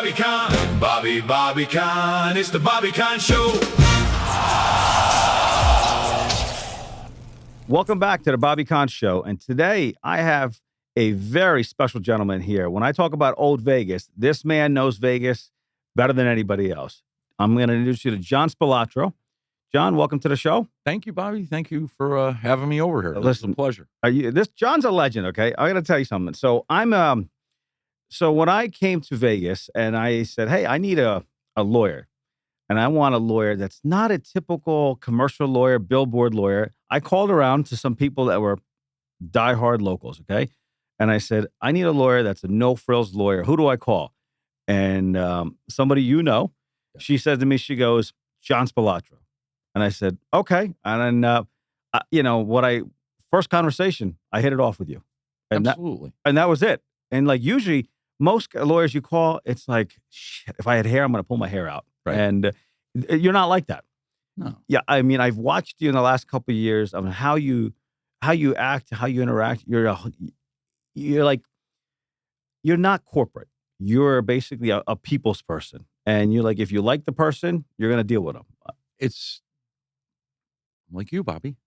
Bobby Con. Bobby Con. It's the Bobby Con Show. Welcome back to the Bobby Con Show. And today I have a very special gentleman here. When I talk about old Vegas, this man knows Vegas better than anybody else. I'm going to introduce you to John Spilotro. John, welcome to the show. Thank you, Bobby. Thank you for having me over here. This is a pleasure. John's a legend, okay? I got to tell you something. So so when I came to Vegas and I said, hey, I need a lawyer, and I want a lawyer that's not a typical commercial lawyer, billboard lawyer. I called around to some people that were diehard locals, okay? And I said, I need a lawyer that's a no-frills lawyer. Who do I call? And somebody she said to me, she goes, John Spilotro. And I said, okay. And then, first conversation, I hit it off with you. And Absolutely. And that was it. And like usually, most lawyers you call, it's like, shit, if I had hair, I'm going to pull my hair out. Right. And you're not like that. No. Yeah, I mean, I've watched you in the last couple of years of how you act, how you interact. You're not corporate. You're basically a people's person. And you're like, if you like the person, you're going to deal with them. It's like you, Bobby,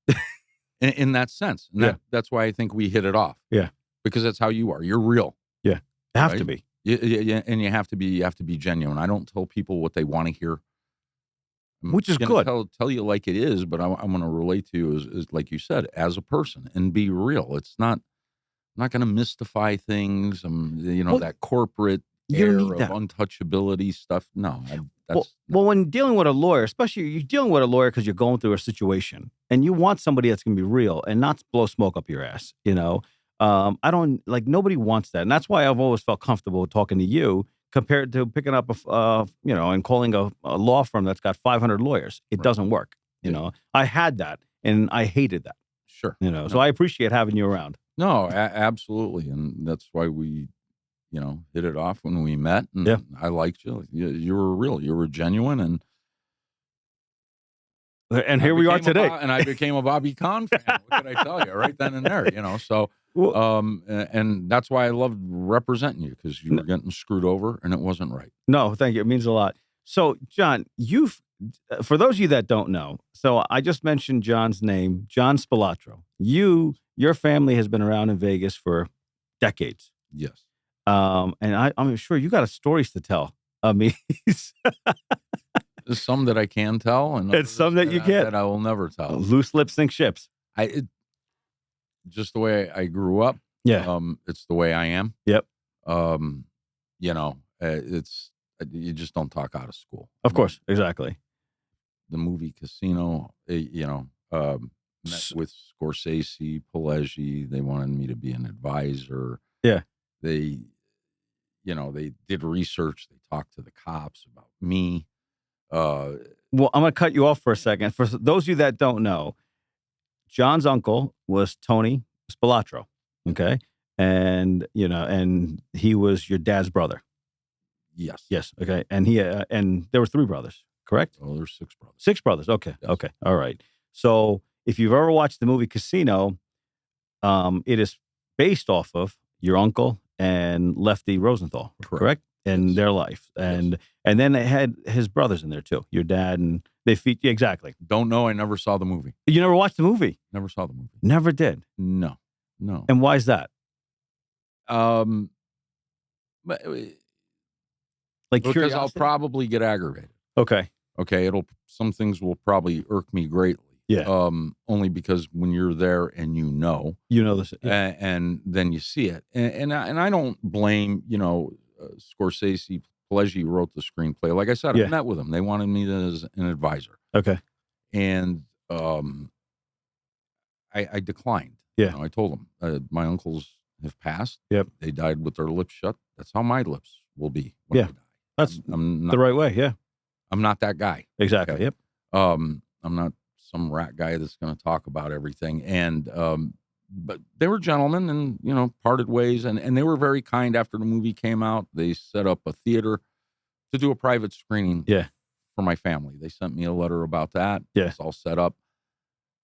in that sense. And that's why I think we hit it off. Yeah. Because that's how you are. You're real. Yeah. You have to be. Yeah, and you have to be genuine. I don't tell people what they want to hear. Which is good. Tell you like it is, but I'm going to relate to you as like you said, as a person and be real. It's not going to mystify things. That corporate air of untouchability stuff. No, when dealing with a lawyer, especially you're dealing with a lawyer because you're going through a situation and you want somebody that's going to be real and not blow smoke up your ass, nobody wants that. And that's why I've always felt comfortable talking to you compared to picking up and calling a law firm that's got 500 lawyers. It doesn't work. I had that and I hated that. Sure. So I appreciate having you around. No, absolutely. And that's why we, hit it off when we met. And I liked you. You were real. You were genuine. And here we are today. And I became a Bobby Con fan. What could I tell you? Right then and there, So, and that's why I loved representing you, because you were getting screwed over and it wasn't right. No, thank you. It means a lot. So, John, for those of you that don't know, so I just mentioned John's name, John Spilotro. Your family has been around in Vegas for decades. Yes. And I'm sure you got stories to tell. I mean, There's some that I can tell, and it's some that you can't. That I will never tell. Loose lips sink ships. Just the way I grew up. Yeah. It's the way I am. Yep. It's you just don't talk out of school. Of course, exactly. The movie Casino, met with Scorsese, Pesci. They wanted me to be an advisor. Yeah. They did research. They talked to the cops about me. Well, I'm going to cut you off for a second. For those of you that don't know, John's uncle was Tony Spilotro. Okay. And, and he was your dad's brother. Yes. Yes. Okay. And and there were 3 brothers, correct? Oh, there's 6 brothers. 6 brothers. Okay. Yes. Okay. All right. So if you've ever watched the movie Casino, it is based off of your uncle and Lefty Rosenthal, correct? And their life. And then they had his brothers in there too. Your dad and exactly. Don't know. I never saw the movie. You never watched the movie? Never saw the movie. Never did? No. And why is that? Because I'll probably get aggravated. Okay. Some things will probably irk me greatly. Yeah. Only because when you're there and this, and then you see it, and I don't blame Scorsese. Pesci wrote the screenplay. Like I said, I met with him. They wanted me as an advisor. Okay. And I declined. Yeah. I told them my uncles have passed. Yep. They died with their lips shut. That's how my lips will be when I die. That's I'm not, the right way. Yeah. I'm not that guy. Exactly. Okay? Yep. I'm not some rat guy that's going to talk about everything. And but they were gentlemen and, parted ways. And they were very kind after the movie came out. They set up a theater to do a private screening for my family. They sent me a letter about that. Yeah. It's all set up.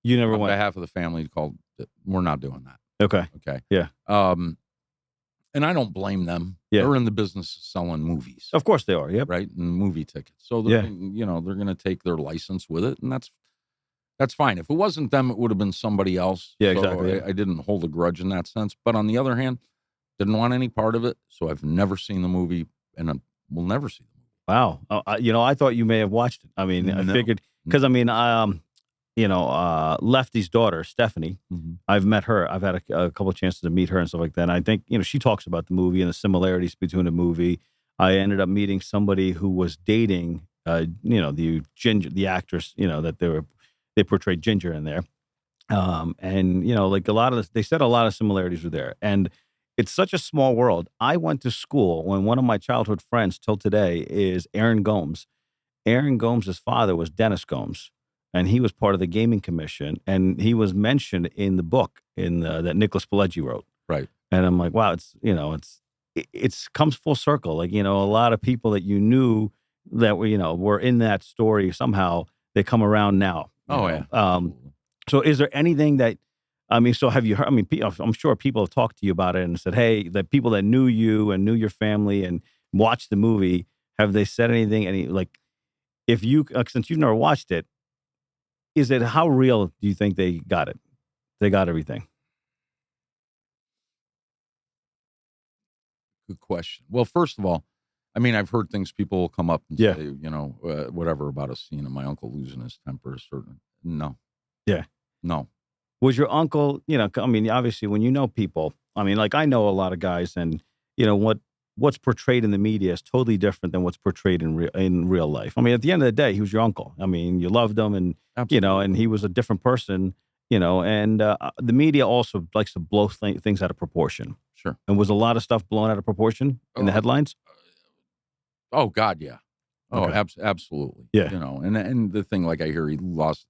You never went? On behalf of the family called, we're not doing that. Okay. Okay. Yeah. And I don't blame them. Yeah. They're in the business of selling movies, Of course they are. Yep. right? And movie tickets. So they're, they're going to take their license with it, and that's fine. If it wasn't them, it would have been somebody else. Yeah, so exactly. I didn't hold a grudge in that sense. But on the other hand, didn't want any part of it, so I've never seen the movie, and I will never see the movie. Wow. I thought you may have watched it. I mean, I figured because Lefty's daughter, Stephanie, I've met her. I've had a couple of chances to meet her and stuff like that. And I think, she talks about the movie and the similarities between the movie. I ended up meeting somebody who was dating, the Ginger, the actress, that they portrayed Ginger in there. Like they said a lot of similarities were there. And it's such a small world. I went to school when one of my childhood friends till today is Aaron Gomes. Aaron Gomes' father was Dennis Gomes. And he was part of the gaming commission, and he was mentioned in the book that Nicholas Pileggi wrote. Right. And I'm like, wow, it's comes full circle. Like, a lot of people that you knew that were in that story somehow, they come around now. Oh, yeah. So is there anything that, so have you heard, I'm sure people have talked to you about it and said, hey, the people that knew you and knew your family and watched the movie, have they said anything? If you, since you've never watched it, how real do you think they got it? They got everything. Good question. Well, first of all, I've heard things people will come up and say, whatever about a scene of my uncle losing his temper. No. Yeah. No. Was your uncle, obviously when you know people, I know a lot of guys and, what's portrayed in the media is totally different than what's portrayed in real life. At the end of the day, he was your uncle. You loved him and, Absolutely. And he was a different person, and the media also likes to blow things out of proportion. Sure. And was a lot of stuff blown out of proportion in the headlines? Oh, God, yeah. Oh, Okay. Absolutely. Yeah. And the thing, like I hear he lost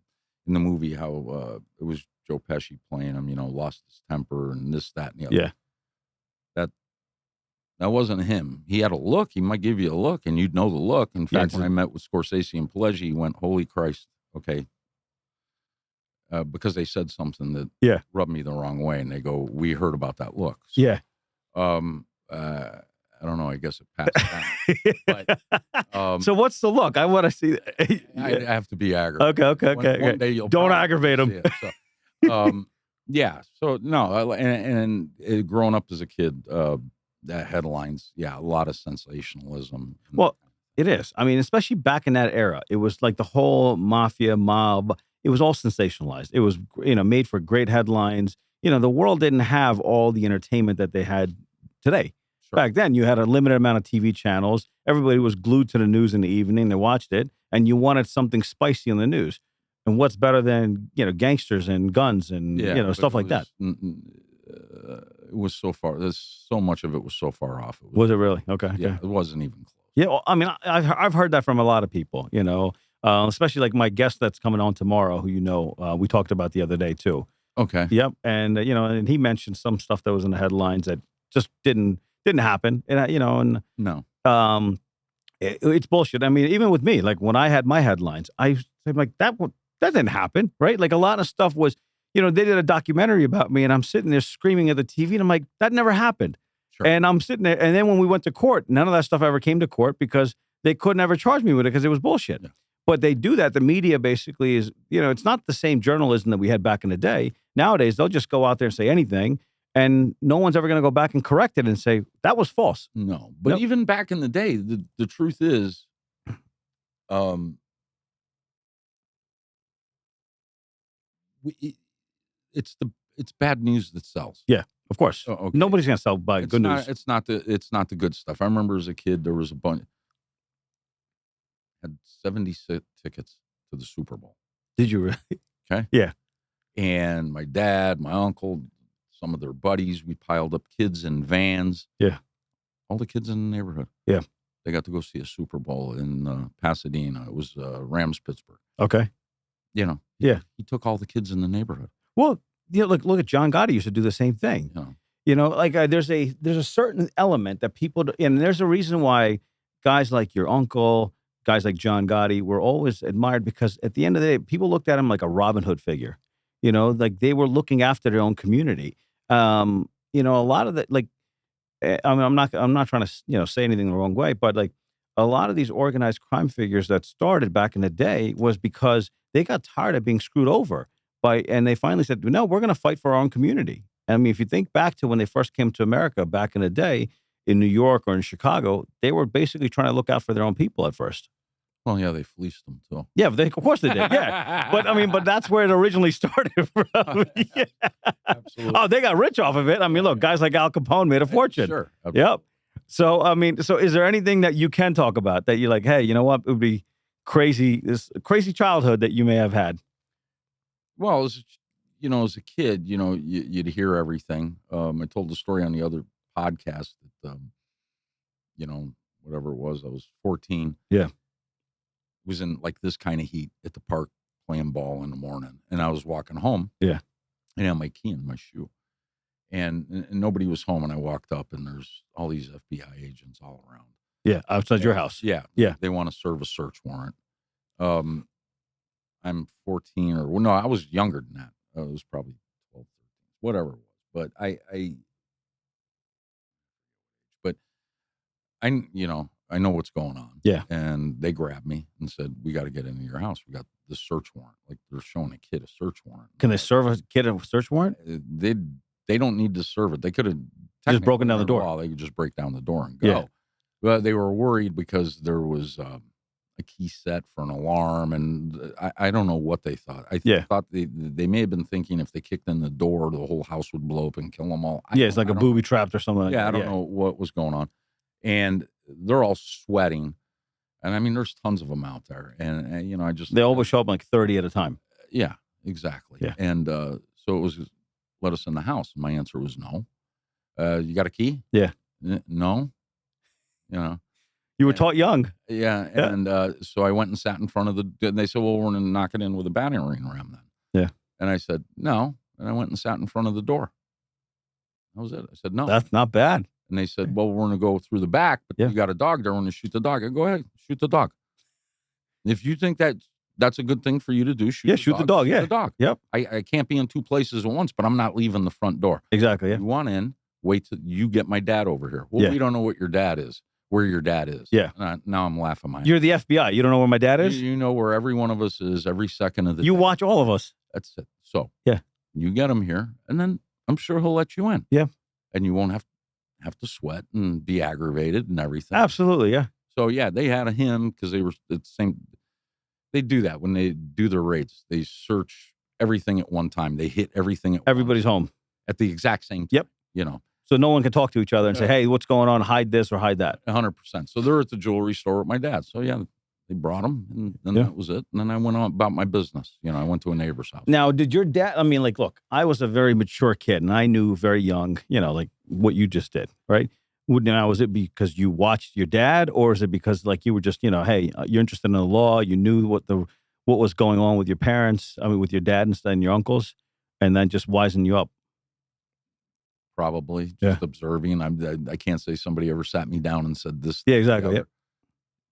in the movie how it was Joe Pesci playing him, lost his temper and this, that, and the other. Yeah. That wasn't him. He had a look. He might give you a look, and you'd know the look. In fact, when I met with Scorsese and Pileggi, he went, "Holy Christ, okay," because they said something that rubbed me the wrong way, and they go, "We heard about that look." So, Yeah. I don't know. I guess it passed down. But, so what's the look? I want to see. I have to be aggravated. Okay. One day you'll don't probably aggravate him. see it. So, yeah. So no, and growing up as a kid. That headlines, a lot of sensationalism. Well, it is. Especially back in that era, it was like the whole mafia mob. It was all sensationalized. It was, made for great headlines. The world didn't have all the entertainment that they had today. Sure. Back then, you had a limited amount of TV channels. Everybody was glued to the news in the evening. They watched it, and you wanted something spicy on the news. And what's better than gangsters and guns and stuff like that? It was so far. There's so much of it was so far off. Was it really? Okay. Yeah, it wasn't even close. Yeah, well, I've heard that from a lot of people. Especially like my guest that's coming on tomorrow, who we talked about the other day too. Okay. Yep, and and he mentioned some stuff that was in the headlines that just didn't happen, and no, it's bullshit. Even with me, like when I had my headlines, I'm like that didn't happen, right? Like a lot of stuff was. They did a documentary about me, and I'm sitting there screaming at the TV, and I'm like, that never happened. Sure. And I'm sitting there, and then when we went to court, none of that stuff ever came to court because they couldn't ever charge me with it because it was bullshit. Yeah. But they do that. The media basically is, it's not the same journalism that we had back in the day. Nowadays, they'll just go out there and say anything, and no one's ever going to go back and correct it and say, that was false. No. But even back in the day, the truth is, it's bad news that sells. Yeah, of course. Oh, okay. Nobody's going to sell by good news. It's not the good stuff. I remember as a kid, there was a bunch. Had 76 tickets to the Super Bowl. Did you really? Okay. Yeah. And my dad, my uncle, some of their buddies, we piled up kids in vans. Yeah. All the kids in the neighborhood. Yeah. They got to go see a Super Bowl in Pasadena. It was Rams Pittsburgh. Okay. Yeah. He took all the kids in the neighborhood. Well, look at John Gotti used to do the same thing. There's a certain element that people, and there's a reason why guys like your uncle, guys like John Gotti were always admired because at the end of the day, people looked at him like a Robin Hood figure. Like they were looking after their own community. A lot of the, like, I mean, I'm not trying to, say anything the wrong way, but like a lot of these organized crime figures that started back in the day was because they got tired of being screwed over and they finally said, no, we're going to fight for our own community. I mean, if you think back to when they first came to America back in the day in New York or in Chicago, they were basically trying to look out for their own people at first. Well, yeah, they fleeced them too. Yeah, of course they did. Yeah, but that's where it originally started from. Yeah. Absolutely. Oh, they got rich off of it. I mean, look, guys like Al Capone made a fortune. Sure. Absolutely. Yep. So, I mean, is there anything that you can talk about that you're like, hey, you know what? It would be crazy, this crazy childhood that you may have had. Well, as a kid, you'd hear everything. I told the story on the other podcast that, whatever it was, I was 14. Yeah. Was in like this kind of heat at the park playing ball in the morning, and I was walking home. Yeah. And I had my key in my shoe, and nobody was home. And I walked up, and there's all these FBI agents all around. Yeah, outside your house. Yeah, yeah. They want to serve a search warrant. I'm 14, or well, no, I was younger than that. It was probably 12, 13, whatever it was. But I know what's going on. Yeah. And they grabbed me and said, we got to get into your house. We got the search warrant. Like they're showing a kid a search warrant. Can they serve a kid a search warrant? They don't need to serve it. They could have just broken down the door. They could just break down the door and go. Yeah. But they were worried because there was a key set for an alarm. And I don't know what they thought. I thought they may have been thinking if they kicked in the door, the whole house would blow up and kill them all. It's like a booby trapped or something. Yeah, I don't know what was going on. And they're all sweating. And I mean, there's tons of them out there. And I just... They always show up like 30 at a time. Yeah, exactly. Yeah. And so it was, let us in the house. And my answer was no. You got a key? Yeah. No. You were taught young. Yeah. And so I went and sat in front of and they said, well, we're going to knock it in with a battering ram then. Yeah. And I said, no. And I went and sat in front of the door. That was it. I said, no. That's not bad. And they said, well, we're going to go through the back, but you got a dog there. We're going to shoot the dog. I go ahead, shoot the dog. If you think that's a good thing for you to do, shoot the dog. Yeah. Shoot the dog. Yep. I can't be in two places at once, but I'm not leaving the front door. Exactly. Yeah. You want in, wait till you get my dad over here. Well, we don't know what your dad is, where your dad is. Yeah. Now I'm laughing my You're the FBI. You don't know where my dad is? You know where every one of us is every second of the day. You watch all of us. That's it. So yeah, you get him here, and then I'm sure he'll let you in. Yeah. And you won't have to sweat and be aggravated and everything. Absolutely, yeah. So yeah, they had him because they were the same. They do that when they do their raids. They search everything at one time. They hit everything at everybody's home at the exact same time. Yep. So no one can talk to each other and say, "Hey, what's going on? Hide this or hide that." 100%. So they're at the jewelry store with my dad. So yeah, they brought him, and then that was it. And then I went on about my business. I went to a neighbor's house. Now, did your dad? I mean, like, look, I was a very mature kid, and I knew very young. Like what you just did, right? Now, was it because you watched your dad, or is it because like you were just, hey, you're interested in the law, you knew what was going on with your parents, with your dad and your uncles, and then just wising you up? Probably just observing. I can't say somebody ever sat me down and said this. Yeah, exactly. Yep.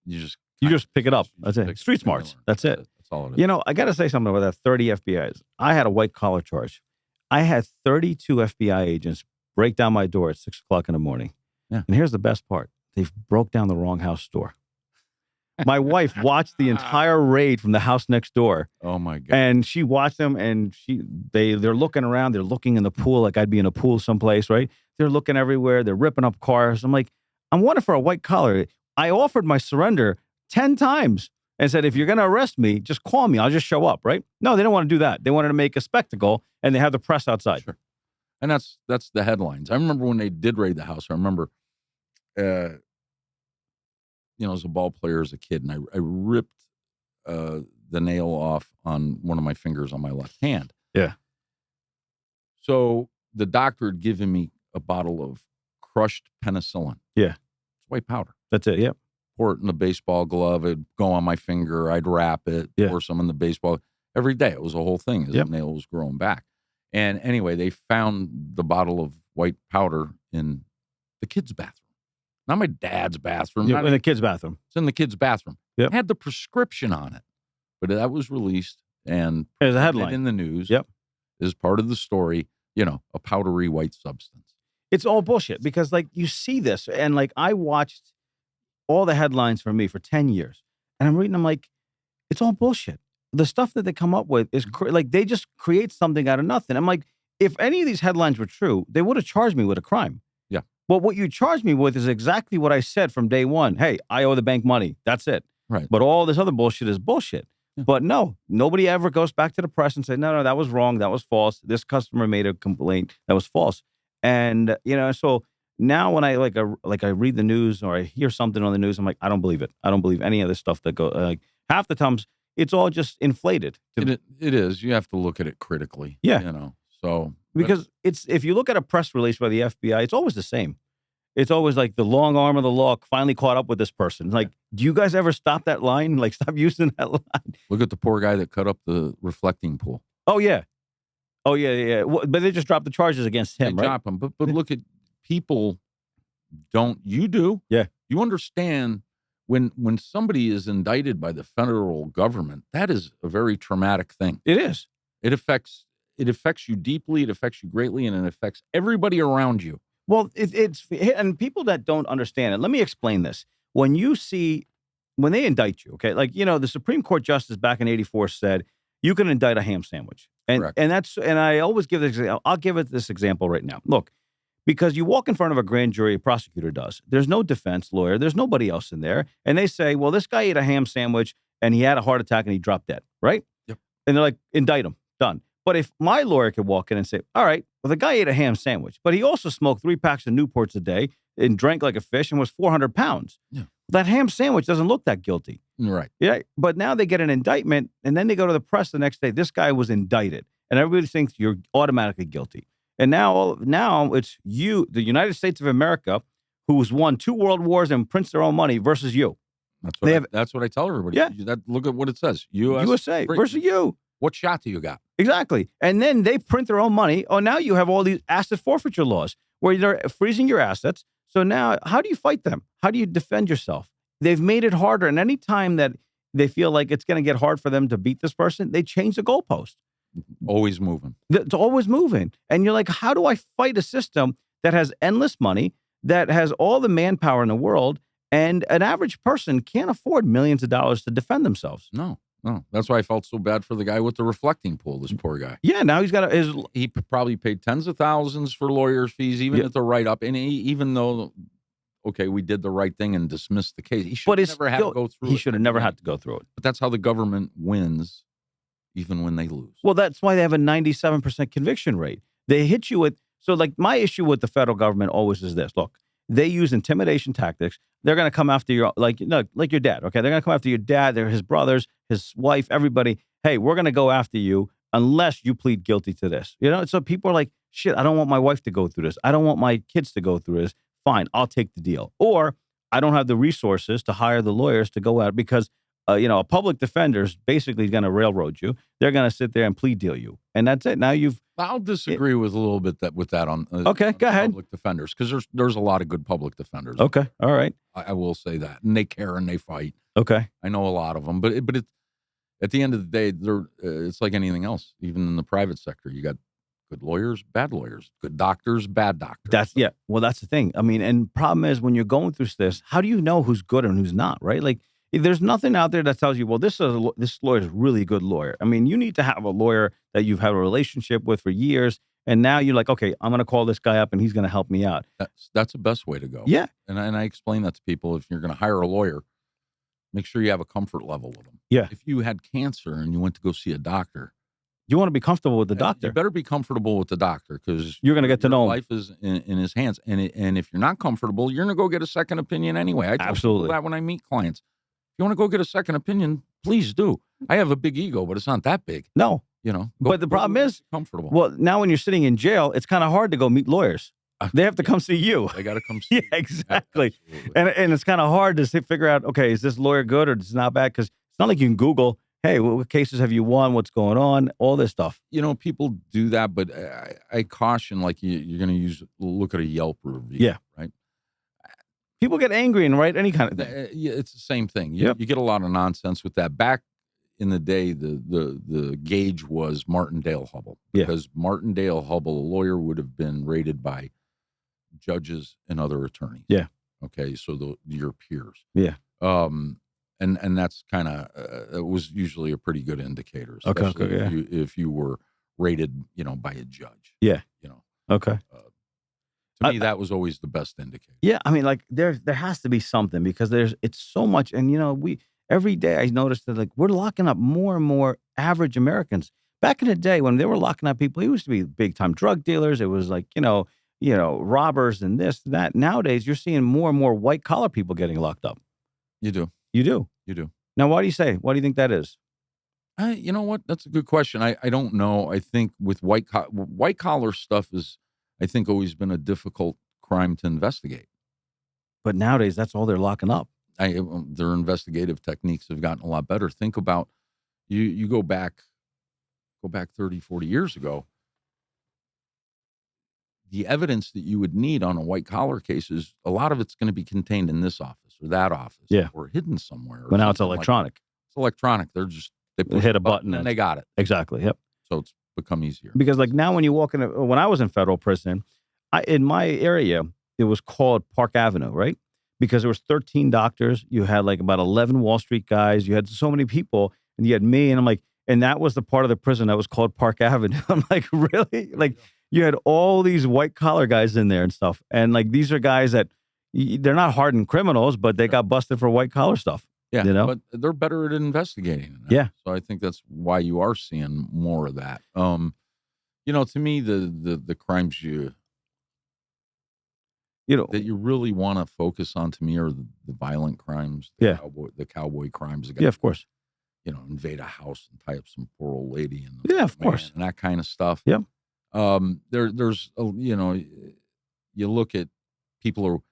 You just pick it up. That's it. Street smarts. That's it. That's all it is. I got to say something about that 30 FBI's. I had a white collar charge. I had 32 FBI agents break down my door at 6:00 in the morning. Yeah. And here's the best part. They broke down the wrong house door. My wife watched the entire raid from the house next door. Oh my God. And she watched them, and they're looking around. They're looking in the pool like I'd be in a pool someplace, right? They're looking everywhere. They're ripping up cars. I'm like, I'm wanted for a white collar. I offered my surrender 10 times and said, if you're going to arrest me, just call me. I'll just show up, right? No, they don't want to do that. They wanted to make a spectacle, and they have the press outside. Sure. And that's the headlines. I remember when they did raid the house. I remember, as a ball player as a kid, and I ripped the nail off on one of my fingers on my left hand. Yeah. So the doctor had given me a bottle of crushed penicillin. Yeah. It's white powder. That's it. Yep. Pour it in a baseball glove. It'd go on my finger. I'd wrap it. Yeah. Pour some in the baseball. Every day. It was a whole thing as the nail was growing back. And anyway, they found the bottle of white powder in the kids' bathroom. Not my dad's bathroom. Yeah, in the kids' bathroom. It's in the kids' bathroom. Yep. It had the prescription on it. But that was released and as a headline in the news. Yep. As part of the story, a powdery white substance. It's all bullshit because like you see this and like I watched all the headlines for me for 10 years and I'm reading them like it's all bullshit. The stuff that they come up with is like they just create something out of nothing. I'm like, if any of these headlines were true, they would have charged me with a crime. Yeah. Well, what you charged me with is exactly what I said from day one. Hey, I owe the bank money. That's it. Right. But all this other bullshit is bullshit. Yeah. But no, nobody ever goes back to the press and say, no, that was wrong. That was false. This customer made a complaint that was false. And, so now when I I read the news or I hear something on the news, I'm like, I don't believe it. I don't believe any of this stuff that go like half the times it's all just inflated. It is. You have to look at it critically. Yeah. So because if you look at a press release by the FBI, it's always the same. It's always like the long arm of the law finally caught up with this person. Like, do you guys ever stop that line? Like, stop using that line. Look at the poor guy that cut up the reflecting pool. Oh, yeah. Oh, yeah. But they just dropped the charges against him, They right? drop him. But look at people you do. Yeah. You understand when somebody is indicted by the federal government, that is a very traumatic thing. It is. It affects you deeply. It affects you greatly, and it affects everybody around you. Well, it's and people that don't understand it. Let me explain this. When they indict you, okay, like the Supreme Court justice back in '84 said you can indict a ham sandwich, and Correct. and I always give this. I'll give it this example right now. Look, because you walk in front of a grand jury, a prosecutor does. There's no defense lawyer. There's nobody else in there, and they say, well, this guy ate a ham sandwich and he had a heart attack and he dropped dead, right? Yep. And they're like, indict him, done. But if my lawyer could walk in and say, all right, well, the guy ate a ham sandwich, but he also smoked 3 packs of Newports a day and drank like a fish and was 400 pounds. Yeah. That ham sandwich doesn't look that guilty. Right. Yeah. But now they get an indictment and then they go to the press the next day. This guy was indicted and everybody thinks you're automatically guilty. And now it's you, the United States of America, who's won 2 world wars and prints their own money versus you. That's what I tell everybody. Yeah. Look at what it says. USA versus you. What shot do you got? Exactly. And then they print their own money. Oh, now you have all these asset forfeiture laws where they're freezing your assets. So now how do you fight them? How do you defend yourself? They've made it harder. And any time that they feel like it's going to get hard for them to beat this person, they change the goalpost. Always moving. It's always moving. And you're like, how do I fight a system that has endless money, that has all the manpower in the world, and an average person can't afford millions of dollars to defend themselves? No. That's why I felt so bad for the guy with the reflecting pool, this poor guy. Yeah, now he's got he probably paid tens of thousands for lawyers' fees, even at the write-up. And even though, okay, we did the right thing and dismissed the case, he should have never had to go through it. He should have never had to go through it. But that's how the government wins, even when they lose. Well, that's why they have a 97% conviction rate. They hit you with, so like my issue with the federal government always is this. Look, they use intimidation tactics. They're going to come after your, like your dad, okay? They're going to come after your dad, they're his brothers, his wife, everybody. Hey, we're going to go after you unless you plead guilty to this. So people are like, shit, I don't want my wife to go through this. I don't want my kids to go through this. Fine, I'll take the deal. Or I don't have the resources to hire the lawyers to go out because, a public defender is basically going to railroad you. They're going to sit there and plea deal you. And that's it. Now I'll disagree with a little bit with that on okay, on go ahead. Public defenders, because there's a lot of good public defenders. Okay, all right. I will say that, and they care and they fight. Okay, I know a lot of them, but it at the end of the day, it's like anything else. Even in the private sector, you got good lawyers, bad lawyers, good doctors, bad doctors. Well, that's the thing. I mean, and problem is when you're going through this, how do you know who's good and who's not? Right? Like, there's nothing out there that tells you, well, this lawyer is really a good lawyer. I mean, you need to have a lawyer that you've had a relationship with for years. And now you're like, okay, I'm going to call this guy up and he's going to help me out. That's the best way to go. Yeah. And I explain that to people. If you're going to hire a lawyer, make sure you have a comfort level with them. Yeah. If you had cancer and you went to go see a doctor, you want to be comfortable with the doctor. You better be comfortable with the doctor, because you're going to get to know him. Life is in his hands. And if you're not comfortable, you're going to go get a second opinion anyway. I tell people that when I meet clients. If you want to go get a second opinion, please do. I have a big ego, but it's not that big. No. But the problem is, comfortable. Well, now when you're sitting in jail, it's kind of hard to go meet lawyers. They have to come see you. They got to come see you. Yeah, exactly. And it's kind of hard to figure out, okay, is this lawyer good or is it not bad? Because it's not like you can Google, hey, what cases have you won? What's going on? All this stuff. People do that, but I caution, like you're going to look at a Yelp review. Yeah. Right? People get angry and write any kind of thing. Yeah, it's the same thing. You get a lot of nonsense with that. Back in the day, the gauge was Martindale Hubble. Because Martindale Hubble, a lawyer would have been rated by judges and other attorneys. Yeah. Okay, so your peers. Yeah. And that's kind of it was usually a pretty good indicator, Okay, especially yeah. if you were rated, by a judge. Yeah. Okay. To me, that was always the best indicator. Yeah, I mean, like there has to be something because it's so much, and we every day I noticed that like we're locking up more and more average Americans. Back in the day when they were locking up people, it used to be big time drug dealers. It was like robbers and this and that. Nowadays, you're seeing more and more white collar people getting locked up. You do. You do. You do. Now, why do you say? Why do you think that is? You know what? That's a good question. I don't know. I think with white collar stuff is, I think, always been a difficult crime to investigate. But nowadays, that's all they're locking up. Their investigative techniques have gotten a lot better. Think about you go back 30, 40 years ago. The evidence that you would need on a white collar case is a lot of it's going to be contained in this office or that office, or hidden somewhere. But now it's electronic. It's electronic. They hit a button and they got it. Exactly. Yep. So it's become easier. Because like now when you walk when I was in federal prison, in my area, it was called Park Avenue, right? Because there was 13 doctors. You had like about 11 Wall Street guys. You had so many people, and you had me, and I'm like, and that was the part of the prison that was called Park Avenue. I'm like, really? Like you had all these white collar guys in there and stuff. And like, these are guys that they're not hardened criminals, but they got busted for white collar stuff. Yeah, but they're better at investigating. Yeah. So I think that's why you are seeing more of that. To me, the crimes that you really want to focus on, to me, are the violent crimes. The cowboy crimes. Yeah, of course. Invade a house and tie up some poor old lady. Of course. And that kind of stuff. Yeah. There's you look at people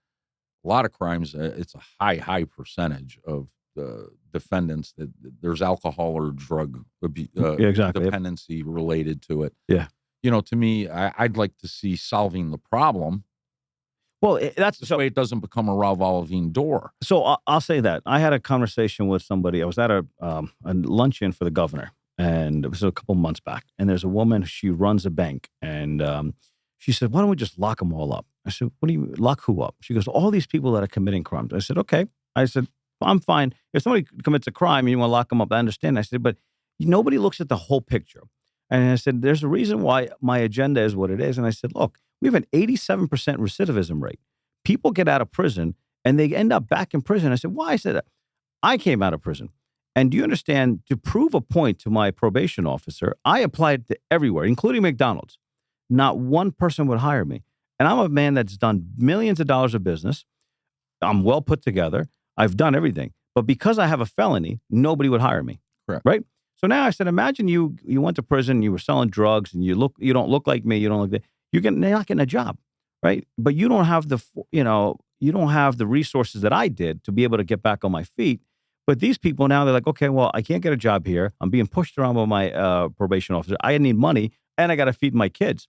a lot of crimes. It's a high percentage of the defendants that there's alcohol or drug dependency related to it. Yeah. To me, I'd like to see solving the problem. Well, that's the way it doesn't become a revolving door. So I'll say that I had a conversation with somebody. I was at a luncheon for the governor, and it was a couple months back. And there's a woman. She runs a bank, and she said, "Why don't we just lock them all up?" I said, "What do you lock who up?" She goes, "All these people that are committing crimes." I said, "Okay." I said, "I'm fine. If somebody commits a crime and you want to lock them up, I understand." I said, "But nobody looks at the whole picture." And I said, "There's a reason why my agenda is what it is." And I said, "Look, we have an 87% recidivism rate. People get out of prison and they end up back in prison." I said, "Why?" I said, "I came out of prison. And do you understand, to prove a point to my probation officer, I applied to everywhere, including McDonald's. Not one person would hire me. And I'm a man that's done millions of dollars of business. I'm well put together. I've done everything. But because I have a felony, nobody would hire me." Correct. Right? So now I said, imagine you went to prison, you were selling drugs, and you don't look like me, you don't look that. You're not getting a job, right? But you don't have the resources that I did to be able to get back on my feet. But these people now, they're like, okay, well, I can't get a job here. I'm being pushed around by my probation officer. I need money, and I got to feed my kids.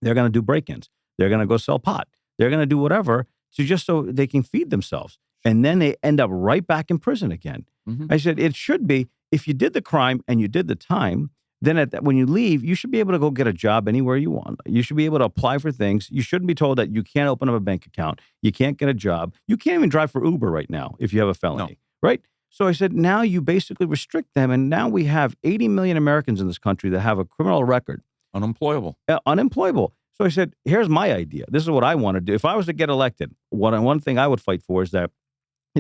They're going to do break-ins. They're going to go sell pot. They're going to do whatever just so they can feed themselves. And then they end up right back in prison again. Mm-hmm. I said, it should be, if you did the crime and you did the time, then when you leave, you should be able to go get a job anywhere you want. You should be able to apply for things. You shouldn't be told that you can't open up a bank account. You can't get a job. You can't even drive for Uber right now if you have a felony, right? So I said, now you basically restrict them. And now we have 80 million Americans in this country that have a criminal record. Unemployable. Unemployable. So I said, here's my idea. This is what I want to do. If I was to get elected, one thing I would fight for is that,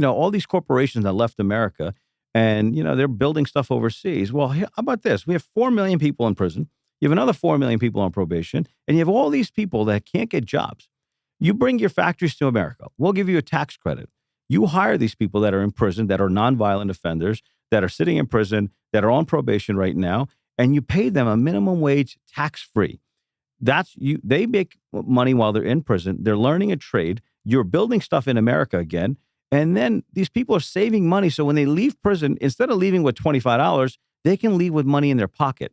all these corporations that left America and, they're building stuff overseas. Well, how about this? We have 4 million people in prison. You have another 4 million people on probation, and you have all these people that can't get jobs. You bring your factories to America. We'll give you a tax credit. You hire these people that are in prison, that are nonviolent offenders, that are sitting in prison, that are on probation right now, and you pay them a minimum wage tax-free. They make money while they're in prison. They're learning a trade. You're building stuff in America again. And then these people are saving money. So when they leave prison, instead of leaving with $25, they can leave with money in their pocket.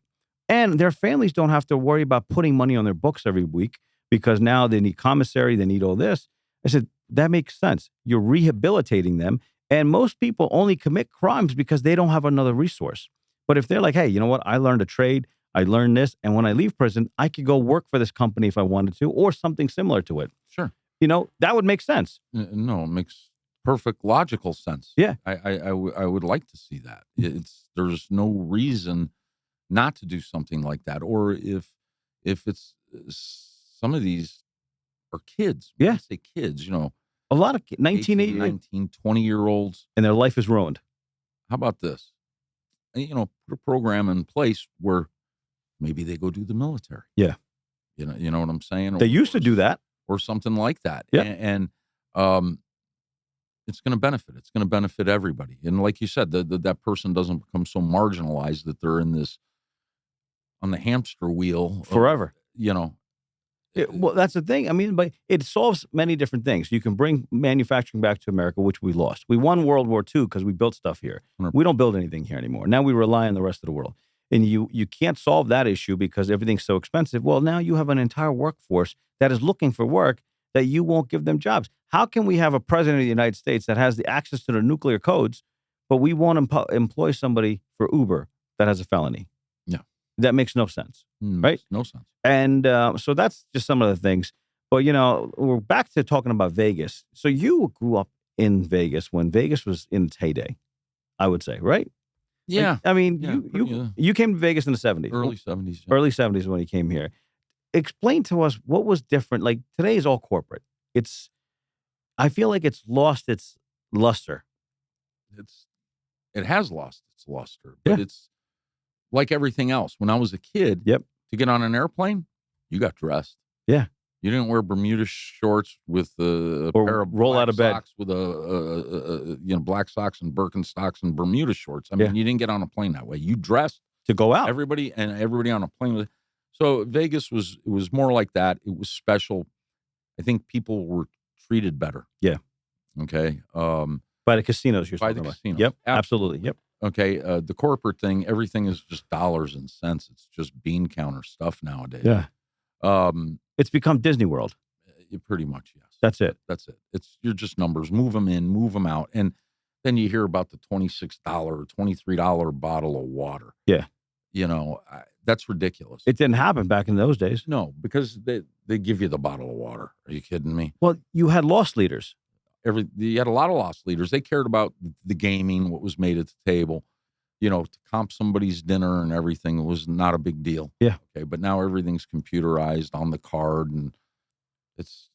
And their families don't have to worry about putting money on their books every week because now they need commissary, they need all this. I said, that makes sense. You're rehabilitating them. And most people only commit crimes because they don't have another resource. But if they're like, hey, you know what? I learned a trade. I learned this. And when I leave prison, I could go work for this company if I wanted to, or something similar to it. Sure. That would make sense. No, it makes perfect logical sense. Yeah. I would like to see that. There's no reason not to do something like that. Or if it's some of these are kids. When I say kids, A lot of 18, 19, 19, 20-year-olds. and their life is ruined. How about this? Put a program in place where maybe they go do the military. Yeah. You know what I'm saying? They used to do that. Or something like that. Yeah. And it's going to benefit. It's going to benefit everybody. And like you said, that person doesn't become so marginalized that they're on the hamster wheel Forever. Well, that's the thing. I mean, but it solves many different things. You can bring manufacturing back to America, which we lost. We won World War II because we built stuff here. 100%. We don't build anything here anymore. Now we rely on the rest of the world. And you can't solve that issue because everything's so expensive. Well, now you have an entire workforce that is looking for work that you won't give them jobs. How can we have a president of the United States that has the access to the nuclear codes, but we won't employ somebody for Uber that has a felony? Yeah. That makes no sense, right? No sense. And so that's just some of the things. But, we're back to talking about Vegas. So you grew up in Vegas when Vegas was in its heyday, I would say, right? Yeah. You came to Vegas in the 70s. Early 70s. Yeah. Early 70s when you came here. Explain to us what was different. Like today is all corporate. I feel like it's lost its luster. It has lost its luster, but it's like everything else. When I was a kid, to get on an airplane, you got dressed. Yeah. You didn't wear Bermuda shorts with a pair of roll out of bed socks with black socks and Birkenstocks and Bermuda shorts. I mean, you didn't get on a plane that way. You dressed to go out. Everybody on a plane. So Vegas was more like that. It was special. I think people were treated better. Yeah. Okay. By the casinos, you're talking about. Casinos. Yep. Absolutely. Yep. Okay. The corporate thing, everything is just dollars and cents. It's just bean counter stuff nowadays. Yeah. It's become Disney World. Pretty much, yes. That's it. You're just numbers. Move them in, move them out. And then you hear about the $26, $23 bottle of water. Yeah. That's ridiculous. It didn't happen back in those days. No, because they give you the bottle of water. Are you kidding me? Well, you had loss leaders. You had a lot of loss leaders. They cared about the gaming, what was made at the table. To comp somebody's dinner and everything was not a big deal. Yeah. Okay. But now everything's computerized on the card, and it's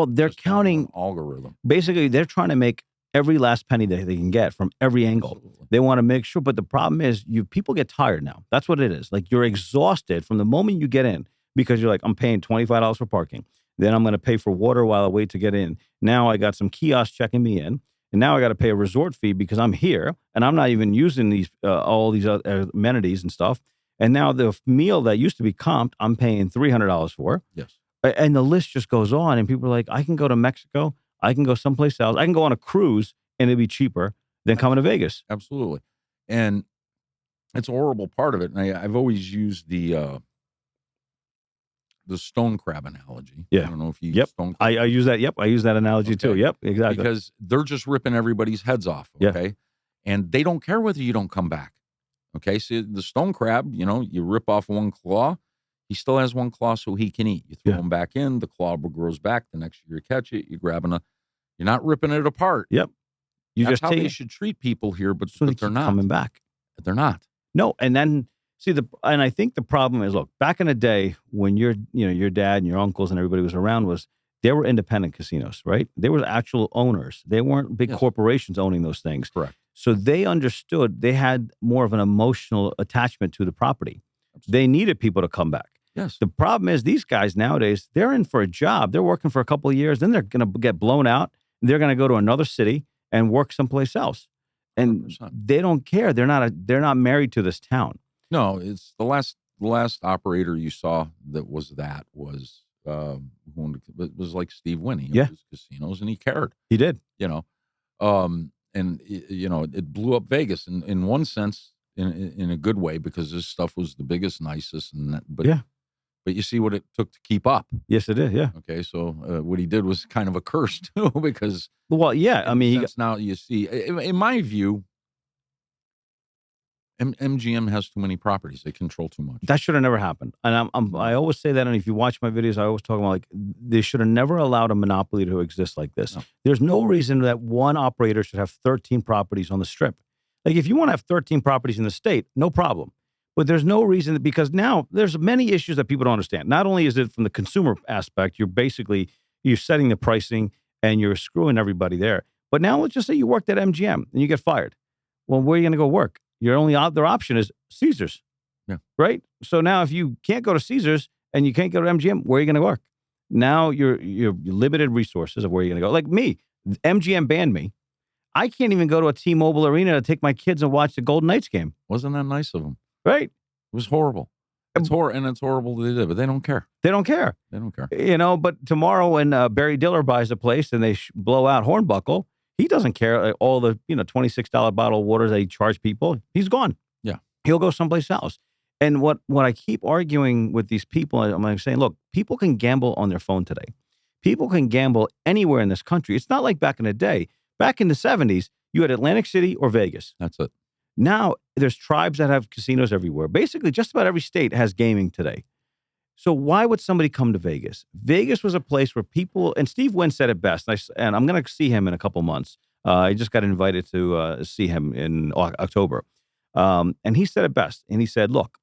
they're counting algorithm. Basically, they're trying to make every last penny that they can get from every angle. Absolutely. They want to make sure, but the problem is people get tired now. That's what it is. Like you're exhausted from the moment you get in because you're like, I'm paying $25 for parking. Then I'm going to pay for water while I wait to get in. Now I got some kiosks checking me in. And now I got to pay a resort fee because I'm here and I'm not even using these all these amenities and stuff. And now the meal that used to be comped, I'm paying $300 for. Yes. And the list just goes on. And people are like, I can go to Mexico. I can go someplace else. I can go on a cruise and it'd be cheaper than coming to Vegas. Absolutely. And it's a horrible part of it. And I've always used the stone crab analogy. Yeah. I don't know if you use stone crab. I use that. Yep. I use that analogy too. Yep. Exactly. Because they're just ripping everybody's heads off. Okay. Yeah. And they don't care whether you don't come back. Okay. So the stone crab, you rip off one claw. He still has one claw so he can eat. You throw him back in, the claw grows back. The next year you catch it, you're you're not ripping it apart. Yep. That's how they should treat people here, but they're not coming back. They're not. No. And then and I think the problem is, look, back in the day when your dad and your uncles and everybody was around they were independent casinos, right? They were actual owners. They weren't big corporations owning those things. Correct. So they understood they had more of an emotional attachment to the property. Absolutely. They needed people to come back. Yes. The problem is these guys nowadays, they're in for a job. They're working for a couple of years. Then they're going to get blown out. They're going to go to another city and work someplace else. And 100%. They don't care. They're not married to this town. No, it's the last operator you saw that was it was like Steve Winnie. It was casinos, and he cared. He did. And it blew up Vegas in one sense, in a good way, because this stuff was the biggest, nicest, but you see what it took to keep up. Yes, it did. Yeah. Okay, so what he did was kind of a curse too, because now you see, in my view, MGM has too many properties. They control too much. That should have never happened. And I always say that. And if you watch my videos, I always talk about like they should have never allowed a monopoly to exist like this. No. There's no reason that one operator should have 13 properties on the strip. Like if you want to have 13 properties in the state, no problem. But there's no reason because now there's many issues that people don't understand. Not only is it from the consumer aspect, you're setting the pricing and you're screwing everybody there. But now let's just say you worked at MGM and you get fired. Well, where are you going to go work? Your only other option is Caesars. Yeah. Right? So now if you can't go to Caesars and you can't go to MGM, where are you going to work? Now you're limited resources of where you're going to go. Like me, MGM banned me. I can't even go to a T-Mobile Arena to take my kids and watch the Golden Knights game. Wasn't that nice of them? Right? It was horrible. It's horrible they did, but they don't care. They don't care. They don't care. You know, but tomorrow when Barry Diller buys a place and they blow out Hornbuckle, he doesn't care. All the, $26 bottle of water that he charged people, he's gone. Yeah. He'll go someplace else. And what I keep arguing with these people, I'm saying, look, people can gamble on their phone today. People can gamble anywhere in this country. It's not like back in the day. Back in the 70s, you had Atlantic City or Vegas. That's it. Now, there's tribes that have casinos everywhere. Basically, just about every state has gaming today. So why would somebody come to Vegas? Vegas was a place where people, and Steve Wynn said it best, and I'm going to see him in a couple months. I just got invited to see him in October. And he said it best. And he said, look,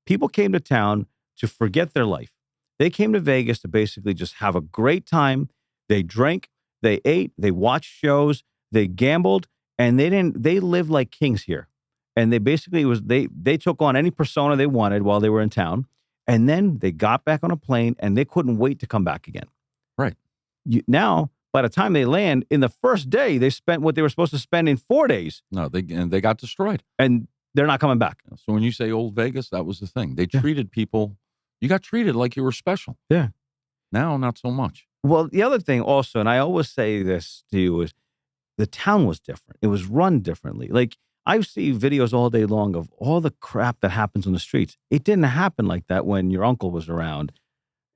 people came to town to forget their life. They came to Vegas to basically just have a great time. They drank, they ate, they watched shows, they gambled, and they lived like kings here. And they basically they took on any persona they wanted while they were in town. And then they got back on a plane and they couldn't wait to come back again. Right. Now, by the time they land, in the first day, they spent what they were supposed to spend in 4 days. No, they got destroyed. And they're not coming back. So when you say old Vegas, that was the thing. They treated people, you got treated like you were special. Yeah. Now, not so much. Well, the other thing also, and I always say this to you, is the town was different. It was run differently. Like, I see videos all day long of all the crap that happens on the streets. It didn't happen like that when your uncle was around.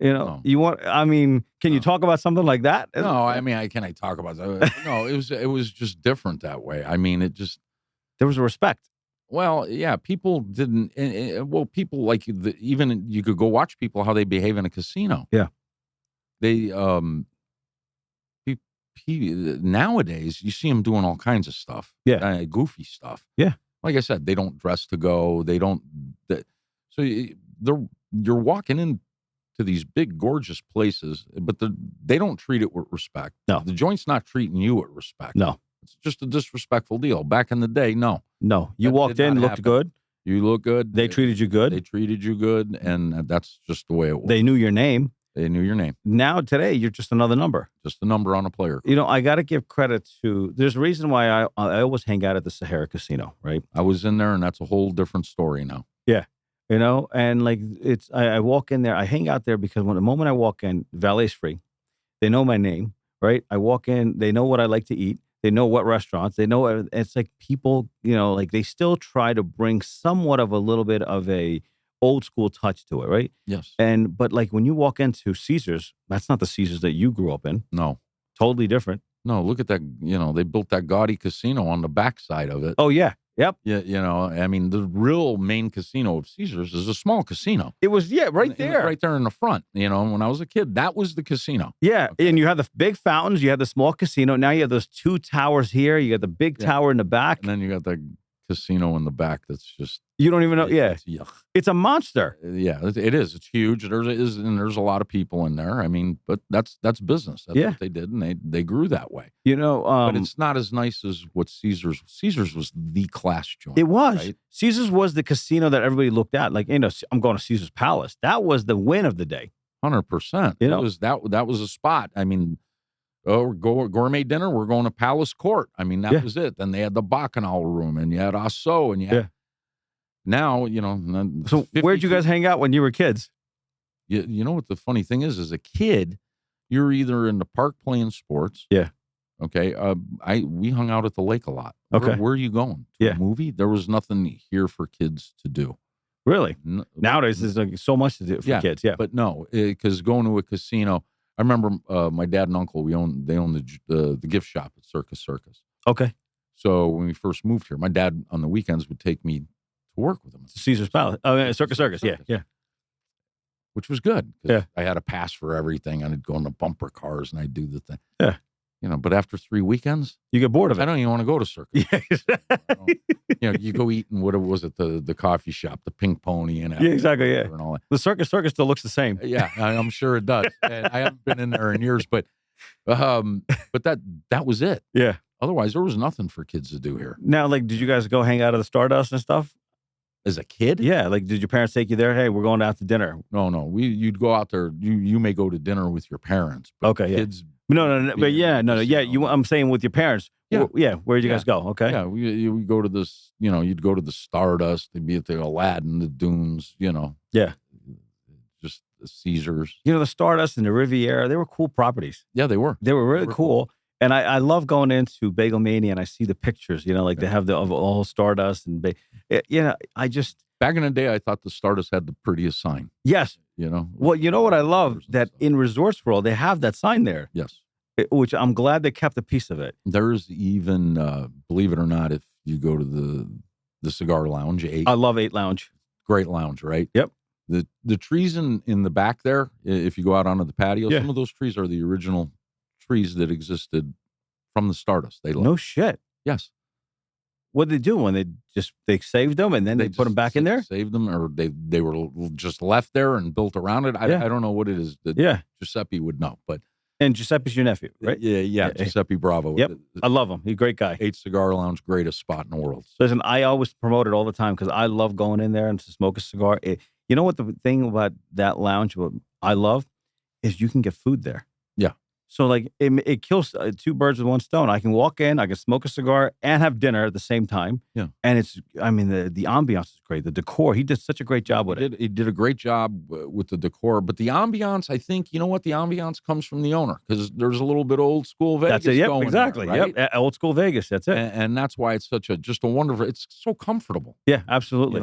Can you talk about something like that? No, can I talk about that? No, it was just different that way. There was a respect. Well, yeah, people didn't, people like, even you could go watch people, how they behave in a casino. Yeah. They, nowadays, you see them doing all kinds of stuff. Yeah. Goofy stuff. Yeah. Like I said, they don't dress to go. They don't. You're walking into these big, gorgeous places, but they don't treat it with respect. No. The joint's not treating you with respect. No. It's just a disrespectful deal. Back in the day, no. No. You walked in, looked good. You look good. They treated you good. They treated you good, and that's just the way it was. They knew your name. They knew your name. Now, today, you're just another number. Just a number on a player. I got to give credit to, there's a reason why I always hang out at the Sahara Casino, right? I was in there, and that's a whole different story now. Yeah. And like, I walk in there, I hang out there because the moment I walk in, valet's free. They know my name, right? I walk in, they know what I like to eat. They know what restaurants, they know, it's like people, like they still try to bring somewhat of a little bit of a old school touch to it, right? Yes. But like when you walk into Caesars, that's not the Caesars that you grew up in. No. Totally different. No, look at that, they built that gaudy casino on the backside of it. Oh, yeah. Yep. Yeah, the real main casino of Caesars is a small casino. It was, there. Right there in the front. When I was a kid, that was the casino. Yeah, okay. And you had the big fountains, you had the small casino. Now you have those two towers here. You got the big tower in the back. And then you got the casino in the back that's just... You don't even know. Yeah. It's a monster. Yeah, it is. It's huge. There's a lot of people in there. But that's business. That's what they did, and they grew that way. But it's not as nice as what Caesars was the class joint. It was. Right? Caesars was the casino that everybody looked at. Like, I'm going to Caesar's Palace. That was the win of the day. 100%. It was that was a spot. Gourmet dinner, we're going to Palace Court. That was it. Then they had the Bacchanal room, and you had Asso, and you had... Now, So where'd you guys hang out when you were kids? You know what the funny thing is? As a kid, you're either in the park playing sports. Yeah. Okay. We hung out at the lake a lot. Okay. Where are you going? To a movie? There was nothing here for kids to do. Really? Nowadays, there's like so much to do for kids. Yeah. But no, because going to a casino, I remember my dad and uncle, they owned the gift shop at Circus. Okay. So when we first moved here, my dad on the weekends would take me work with him. Caesar's Palace. Oh, yeah, Circus. Yeah. Which was good. Yeah. I had a pass for everything. I'd go in the bumper cars and I'd do the thing. Yeah. But after 3 weekends, You get bored of it. I don't even want to go to circus. Yeah, exactly. You go eat in what was it, the coffee shop, the Pink Pony, and Yeah, exactly. Yeah. and all that. The circus still looks the same. Yeah, I'm sure it does. And I haven't been in there in years, but that was it. Yeah. Otherwise, there was nothing for kids to do here. Now, like, did you guys go hang out at the Stardust and stuff? As a kid? Yeah. Like, did your parents take you there? Hey, we're going out to dinner. No. You'd go out there. You may go to dinner with your parents. But Okay. kids. No. But yeah, no. Yeah. I'm saying with your parents. Yeah. Where'd you guys go? Okay. Yeah. We go to this. You'd go to the Stardust. They'd be at the Aladdin, the Dunes. Yeah. Just the Caesars. The Stardust and the Riviera. They were cool proproperties. Yeah, they were. They were really cool. And I love going into Bagel Mania and I see the pictures. Like they have of all Stardust and I just. Back in the day, I thought the Stardust had the prettiest sign. Yes. Well, you know what I love? That in Resorts World, they have that sign there. Yes. Which I'm glad they kept a piece of it. There's even, believe it or not, if you go to the cigar lounge, 8. I love 8 Lounge. Great lounge, right? Yep. The trees in the back there, if you go out onto the patio, Yeah. some of those trees are the original trees that existed from the Stardust. They left. No shit. Yes. What did they do when they saved them and then they put them back in there? Saved them, or they were just left there and built around it. I don't know what it is that Giuseppe would know, but. And Giuseppe's your nephew, right? Yeah. Giuseppe Bravo. Yep. I love him. He's a great guy. 8 Cigar Lounge, greatest spot in the world. Listen, I always promote it all the time because I love going in there and to smoke a cigar. You know what the thing about that lounge, what I love, is you can get food there. Yeah. So like it kills 2 birds with 1 stone. I can walk in, I can smoke a cigar and have dinner at the same time. Yeah. And the ambiance is great. The decor, he did such a great job with it. He did a great job with the decor, but the ambiance, I think, the ambiance comes from the owner because there's a little bit old school Vegas. That's it. Yep, going exactly. There, right? Yep, old school Vegas. That's it. And that's why it's just a wonderful. It's so comfortable. Yeah, absolutely.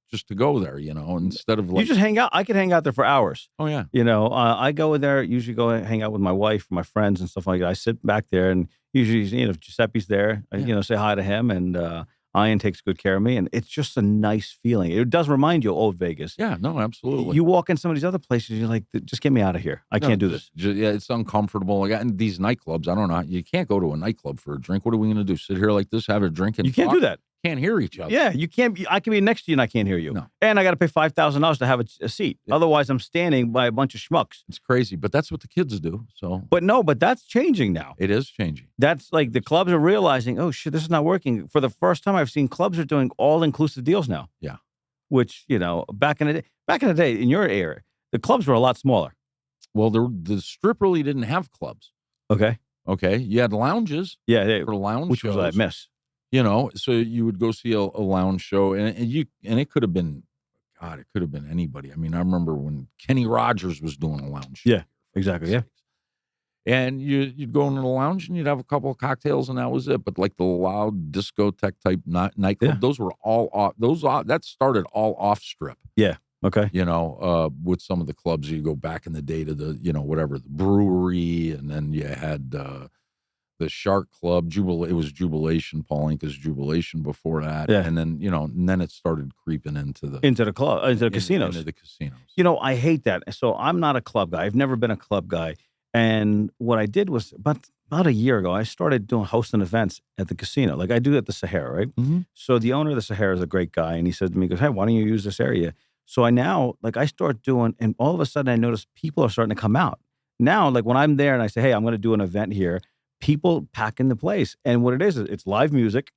Just to go there, instead of like you just hang out. I could hang out there for hours. Oh yeah. I go in there. Usually go and hang out with my wife, my friends, and stuff like that. I sit back there, and usually, if Giuseppe's there, I say hi to him, and Ian takes good care of me, and it's just a nice feeling. It does remind you of old Vegas. Yeah, no, absolutely. You walk in some of these other places, you're like, just get me out of here. I can't do this. It's uncomfortable. And these nightclubs, I don't know. You can't go to a nightclub for a drink. What are we going to do? Sit here like this, have a drink, and you can't talk? do that. Can't hear each other. Yeah, you can't. I can be next to you and I can't hear you. No. And I got to pay $5,000 to have a seat. Yeah. Otherwise, I'm standing by a bunch of schmucks. It's crazy, but that's what the kids do. So, But that's changing now. It is changing. That's like the clubs are realizing, oh shit, this is not working. For the first time, I've seen clubs are doing all-inclusive deals now. Yeah. Which back in the day, in your era, the clubs were a lot smaller. Well, the strip really didn't have clubs. Okay. You had lounges. Yeah. For lounge which shows. was what I miss. So you would go see a lounge show, and it could have been, God, it could have been anybody. I mean, I remember when Kenny Rogers was doing a lounge show. Yeah, exactly. Yeah. And you'd go into the lounge and you'd have a couple of cocktails and that was it. But like the loud discotheque type nightclub, those were all off. That started all off strip. Yeah. Okay. With some of the clubs, you go back in the day to the, the brewery, and then you had the Shark Club, it was Jubilation, Paul Inca's Jubilation before that. Yeah. And then, and then it started creeping into the club, into the casinos. Into the casinos. I hate that. So I'm not a club guy. I've never been a club guy. And what I did was about a year ago, I started hosting events at the casino. Like I do at the Sahara, right? Mm-hmm. So the owner of the Sahara is a great guy. And he said to me, he goes, hey, why don't you use this area? So I start doing, and all of a sudden I notice people are starting to come out. Now, like when I'm there and I say, hey, I'm going to do an event here, people pack in the place. And what it is, it's live music.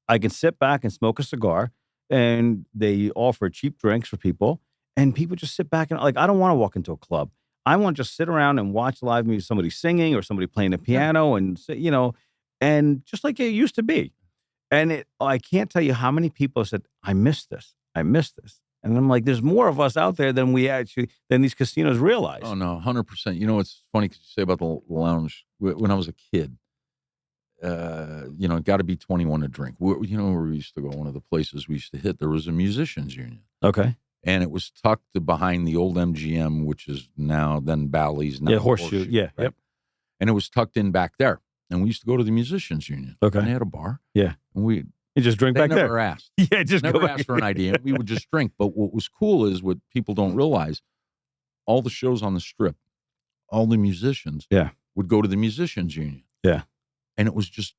I can sit back and smoke a cigar, and they offer cheap drinks for people. And people just sit back and I don't want to walk into a club. I want to just sit around and watch live music, somebody singing or somebody playing the piano, and and just like it used to be. And I can't tell you how many people said, I miss this. I miss this. And I'm like, there's more of us out there than these casinos realize. Oh, no, 100%. It's funny because you say about the lounge. When I was a kid, got to be 21 to drink. Where we used to go, one of the places we used to hit, there was a musicians union. Okay. And it was tucked behind the old MGM, which is then Bally's. Now Horseshoe. Yeah. Right? Yep. And it was tucked in back there. And we used to go to the musicians union. Okay. And they had a bar. Yeah. And You just drink They back never there. asked. Yeah, just Never go back. asked for an ID. We would just drink. But what was cool is what people don't realize, all the shows on the Strip, all the musicians Yeah. would go to the musicians union. Yeah. And it was just,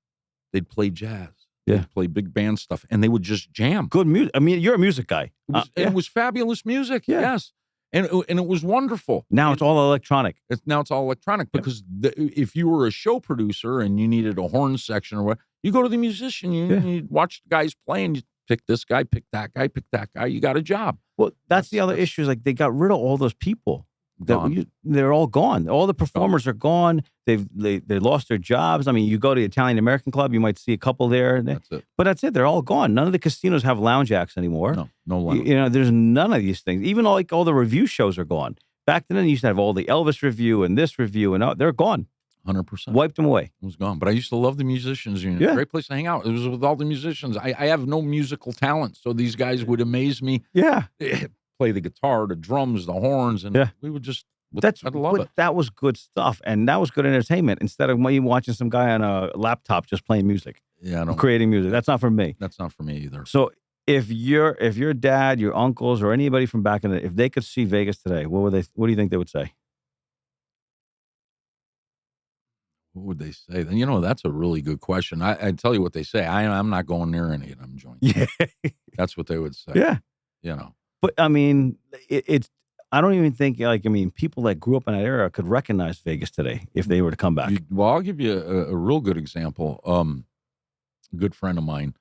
they'd play jazz. Yeah. They'd play big band stuff, and they would just jam. Good music. I mean, you're a music guy. It was fabulous music. Yeah. Yes. And it was wonderful. Now it's all electronic. Now it's all electronic because if you were a show producer and you needed a horn section or what, you go to the musician, you watch the guys play, and you pick this guy, pick that guy, pick that guy. You got a job. Well, that's the other issue. Is like they got rid of all those people. Gone. They're all gone. All the performers are gone. They lost their jobs. I mean, you go to the Italian American Club, you might see a couple there. That's it. But that's it. They're all gone. None of the casinos have lounge acts anymore. No lounge. You know, there's none of these things. Even all the review shows are gone. Back then, you used to have all the Elvis review and this review, and they're gone. 100%. Wiped them away. It was gone. But I used to love the musicians union. Yeah. Great place to hang out. It was with all the musicians. I have no musical talent, so these guys would amaze me. Yeah. Play the guitar, the drums, the horns, and we would just. I'd love it. That was good stuff, and that was good entertainment. Instead of me watching some guy on a laptop just playing music, creating music. That's not for me. That's not for me either. So if your dad, your uncles, or anybody from back in the, if they could see Vegas today, what do you think they would say? What would they say? Then that's a really good question. I tell you what they say. I'm not going near any of them joints. Yeah, that's what they would say. Yeah, But I mean, it's. I don't even think people that grew up in that era could recognize Vegas today if they were to come back. Well, I'll give you a real good example. A good friend of mine,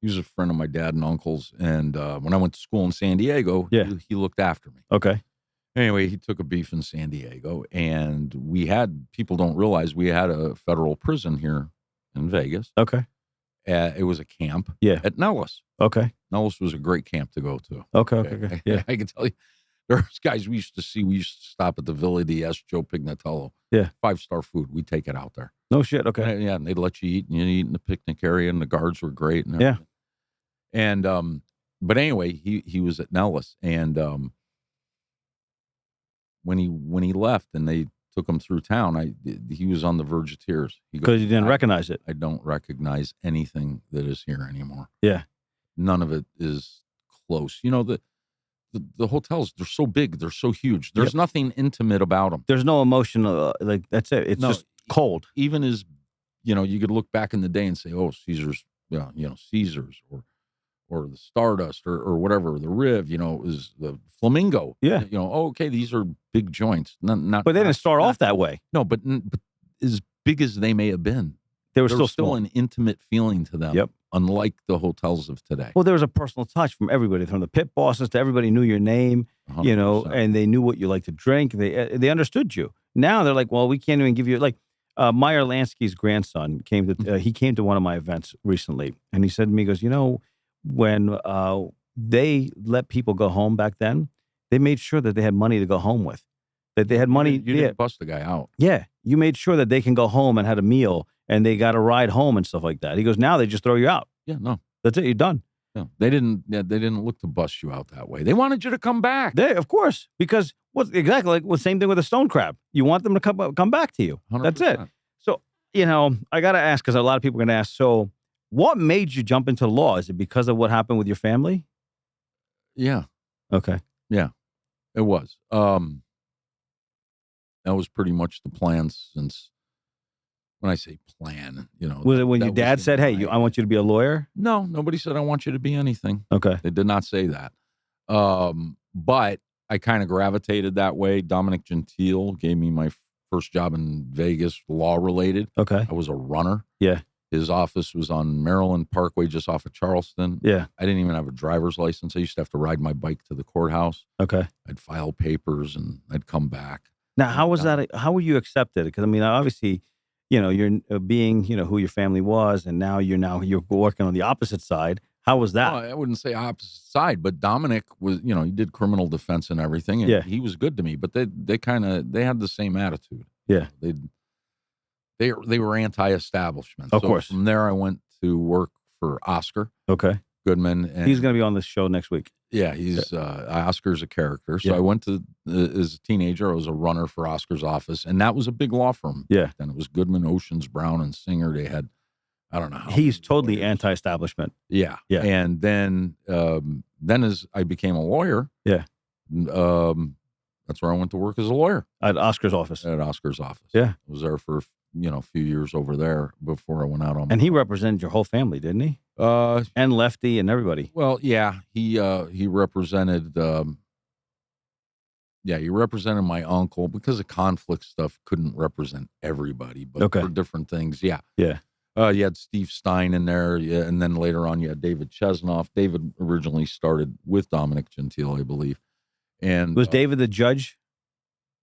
he was a friend of my dad and uncle's, and when I went to school in San Diego, he looked after me. Okay. Anyway, he took a beef in San Diego, and people don't realize we had a federal prison here in Vegas. Okay. It was a camp at Nellis. Okay. Nellis was a great camp to go to. Okay. Yeah. I can tell you. There's guys we used to stop at the Villa DS, Joe Pignatello. Yeah. 5-star food. We'd take it out there. No shit. Okay. Yeah. And they'd let you eat, and you'd eat in the picnic area, and the guards were great. And everything. And, but anyway, he was at Nellis, and, when he left and they took him through town, he was on the verge of tears. Because you didn't recognize it. I don't recognize anything that is here anymore. Yeah. None of it is close. The hotels, they're so big, they're so huge. There's nothing intimate about them. There's no emotion, that's it. It's just cold. Even as, you could look back in the day and say, oh, Caesar's, Caesar's or the Stardust or whatever, the Riv, is the Flamingo. Yeah. Okay, these are big joints. Not, but they didn't start off that way. No, but as big as they may have been, there was still small. An intimate feeling to them. Yep. Unlike the hotels of today. Well, there was a personal touch from everybody, from the pit bosses to everybody knew your name, 100%. And they knew what you like to drink. They understood you. Now they're like, well, we can't even give you, like, Meyer Lansky's grandson came to one of my events recently, and he said to me, he goes, when they let people go home back then, they made sure that they had money to go home with, that they had money. You didn't bust the guy out. Yeah. You made sure that they can go home and had a meal and they got a ride home and stuff like that. He goes, now they just throw you out. Yeah, no. That's it. You're done. Yeah, they didn't look to bust you out that way. They wanted you to come back. Of course, because same thing with a stone crab. You want them to come back to you. 100%. That's it. So, I got to ask, because a lot of people are going to ask, so what made you jump into law? Is it because of what happened with your family? Yeah. Okay. Yeah, it was. That was pretty much the plan since, when I say plan, Was it when your dad said, hey, I want you to be a lawyer? No, nobody said I want you to be anything. Okay. They did not say that. But I kind of gravitated that way. Dominic Gentile gave me my first job in Vegas, law related. Okay. I was a runner. Yeah. His office was on Maryland Parkway, just off of Charleston. Yeah. I didn't even have a driver's license. I used to have to ride my bike to the courthouse. Okay. I'd file papers and I'd come back. Now, how was that? How were you accepted? Because, obviously, you're being, who your family was, and now you're working on the opposite side. How was that? Well, I wouldn't say opposite side, but Dominic was, he did criminal defense and everything, and he was good to me. But they had the same attitude. Yeah, they were anti-establishment. Of course. From there, I went to work for Oscar. Okay. Goodman. And he's going to be on this show next week. Yeah, Oscar's a character. So I went to, as a teenager, I was a runner for Oscar's office, and that was a big law firm. Yeah. And it was Goodman, Oceans, Brown, and Singer. They had I don't know how He's many totally lawyers. anti-establishment. Yeah. Yeah. And then as I became a lawyer, Yeah. that's where I went to work as a lawyer At Oscar's office. at Oscar's office. Yeah. I was there for, a few years over there before I went out on my And he own. represented your whole family, didn't he? And Lefty and everybody. Well, yeah, he represented, he represented my uncle because of conflict stuff. Couldn't represent everybody, but Okay. for different things, yeah. Yeah. You had Steve Stein in there, yeah, and then later on you had David Chesnoff. David originally started with Dominic Gentile, I believe. And Was David the judge?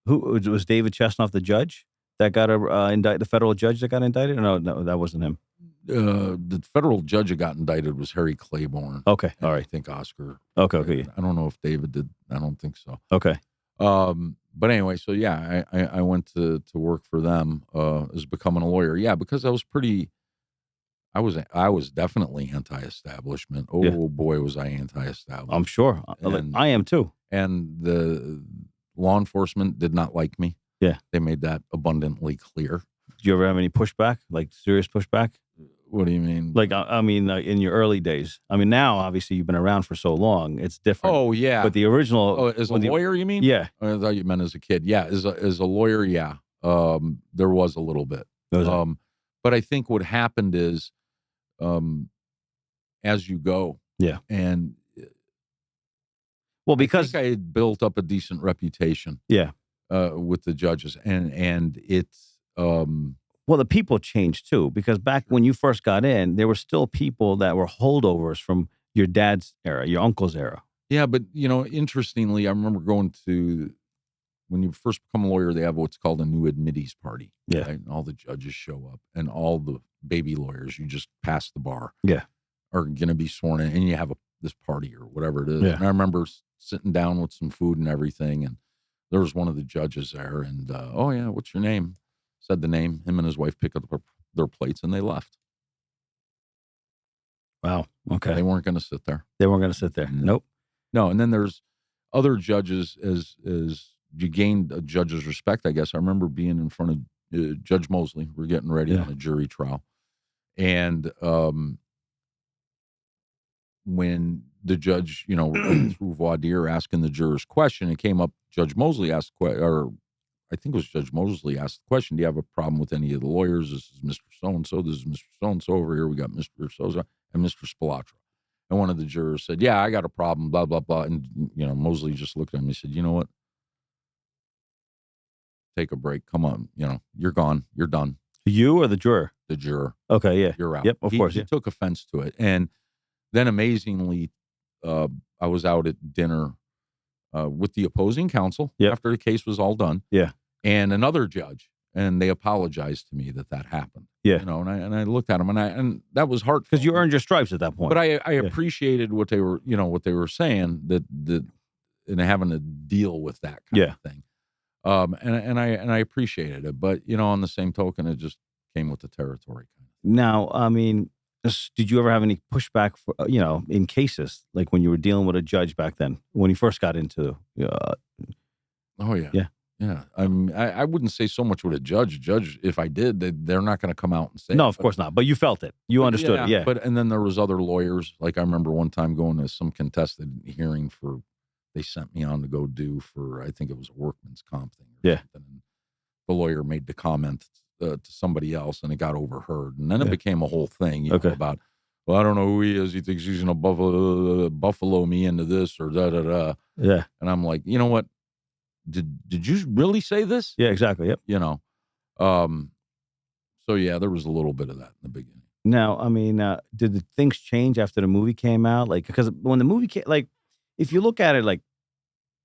Who was David Chesnoff the judge that got indicted? The federal judge that got indicted? No, that wasn't him. The federal judge that got indicted was Harry Claiborne. Okay, And all I right. think Oscar. Okay. Yeah. I don't know if David did. I don't think so. Okay. But anyway, so yeah, I went to work for them as becoming a lawyer. Yeah, because I was definitely anti-establishment. Oh Yeah. boy, was I anti-establishment. I'm sure. And- I am too. And the law enforcement did not like me. Yeah. They made that abundantly clear. Did you ever have any pushback, like serious pushback? What do you mean? Like, I mean, in your early days. I mean, now obviously you've been around for so long, it's different. Oh yeah. But the original. Oh, as a lawyer, you mean? Yeah. I thought you meant as a kid. Yeah, as a lawyer, yeah. There was a little bit. But I think what happened is, as you go, Yeah. and Well, I because think I had built up a decent reputation, yeah. with the judges, and it's, Well, the people changed too, because back when you first got in, there were still people that were holdovers from your dad's era, your uncle's era. yeah. But interestingly, I remember going to, when you first become a lawyer, they have what's called a new admittees party. Yeah. Right? And all the judges show up, and all the baby lawyers, you just pass the bar. Yeah. Are going to be sworn in, and you have this party or whatever it is. Yeah. And I remember sitting down with some food and everything, and there was one of the judges there, and oh yeah, what's your name? Said the name. Him and his wife picked up their plates and they left. Wow. Okay. They weren't going to sit there. They weren't going to sit there. No. Nope. No, and then there's other judges as you gain a judge's respect, I guess. I remember being in front of Judge Mosley. We're getting ready on a jury trial. And when the judge, through voir dire asking the jurors question, it came up, Judge Mosley asked, or I think it was Judge Mosley asked the question, do you have a problem with any of the lawyers? This is Mr. So-and-so. This is Mr. So-and-so over here. We got Mr. So-and-so and Mr. Spilotro. And one of the jurors said, yeah, I got a problem, blah, blah, blah. And, Mosley just looked at him and said, you know what? Take a break. Come on. You're gone. You're done. You or the juror? The juror. Okay, yeah. You're out. Yep, of course. He took offense to it. And then amazingly, I was out at dinner with the opposing counsel after the case was all done. Yeah. And another judge. And they apologized to me that happened. Yeah. And I looked at them and that was hard. Because you earned your stripes at that point. But I appreciated what they were saying, that and having to deal with that kind of thing. And I appreciated it. But, on the same token, it just came with the territory. Now, I mean, did you ever have any pushback for, in cases like when you were dealing with a judge back then, when you first got into? Oh yeah, yeah. Yeah, I wouldn't say so much with a judge. If I did, they're not going to come out and say. No, of course not. But you felt it. You understood it. Yeah. And then there was other lawyers. Like I remember one time going to some contested hearing they sent me on to go do for, I think it was a workman's comp thing. Something. And the lawyer made the comment to somebody else, and it got overheard, and then it became a whole thing. You know, about, well, I don't know who he is. He thinks he's going to buffalo me into this or da da da. Yeah. And I'm like, you know what? Did you really say this? Yeah, exactly. Yep. So yeah, there was a little bit of that in the beginning. Now, I mean, did the things change after the movie came out? Like, because when the movie came, like, if you look at it, like,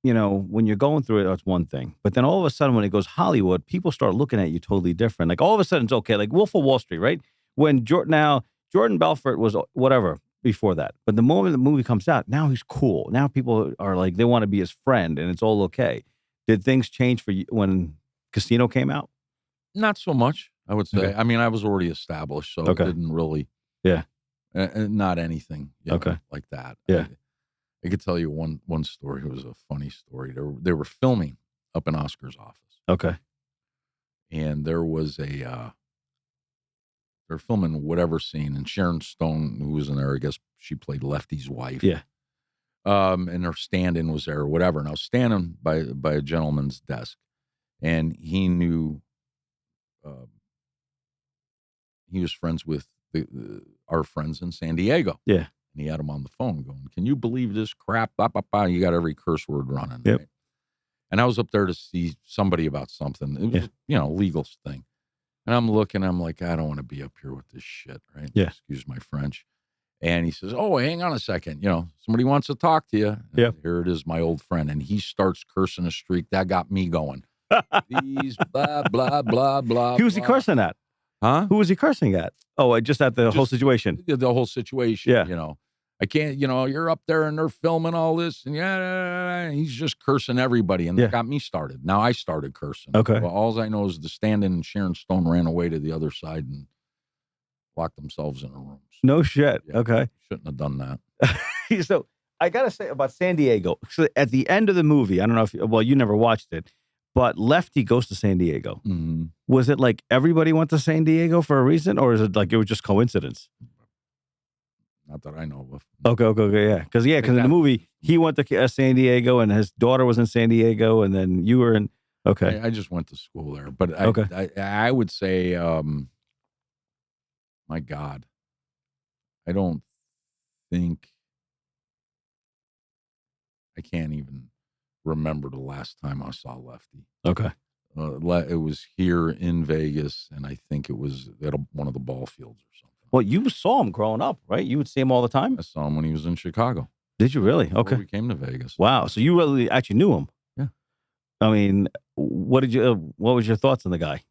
when you're going through it, that's one thing. But then all of a sudden, when it goes Hollywood, people start looking at you totally different. Like, all of a sudden, it's okay. Like Wolf of Wall Street, right? When Jordan Belfort was whatever before that. But the moment the movie comes out, now he's cool. Now people are like, they want to be his friend, and it's all okay. Did things change for you when Casino came out? Not so much, I would say. Okay. I mean, I was already established, so it didn't really. Yeah. Not anything. Like that. Yeah. I could tell you one story. It was a funny story. They were filming up in Oscar's office. Okay. And there was a they're filming whatever scene, and Sharon Stone, who was in there, I guess she played Lefty's wife. Yeah. And her stand-in was there or whatever. And I was standing by a gentleman's desk, and he knew he was friends with our friends in San Diego. Yeah. And he had him on the phone going, "Can you believe this crap? Bah, bah, bah." You got every curse word running. Yep. Right? And I was up there to see somebody about something. It was, legal thing. And I'm looking, I'm like, I don't want to be up here with this shit, right? Yeah. Excuse my French. And he says, "Oh, hang on a second. Somebody wants to talk to you." Yeah. Here it is, my old friend. And he starts cursing a streak. That got me going. These blah, blah, blah, blah. Who was he cursing at? Huh? Who was he cursing at? Oh, just at the whole situation. The whole situation. Yeah. I can't, you're up there and they're filming all this. And he's just cursing everybody. And that got me started. Now I started cursing. Okay. Well, all I know is the stand-in and Sharon Stone ran away to the other side and locked themselves in a room. No shit. Yeah, Okay. Shouldn't have done that. So I got to say about San Diego. So at the end of the movie, I don't know if you never watched it, but Lefty goes to San Diego. Mm-hmm. Was it like everybody went to San Diego for a reason, or is it like it was just coincidence? Not that I know of. Okay, yeah. Because in the movie, he went to San Diego and his daughter was in San Diego, and then you were in, okay. I just went to school there. But I would say, my God, I don't think, I can't even remember the last time I saw Lefty. Okay. It was here in Vegas, and I think it was at one of the ball fields or something. Well, you saw him growing up, right? You would see him all the time? I saw him when he was in Chicago. Did you really? Before Okay. we came to Vegas. Wow. So you really actually knew him? Yeah. I mean, what was your thoughts on the guy?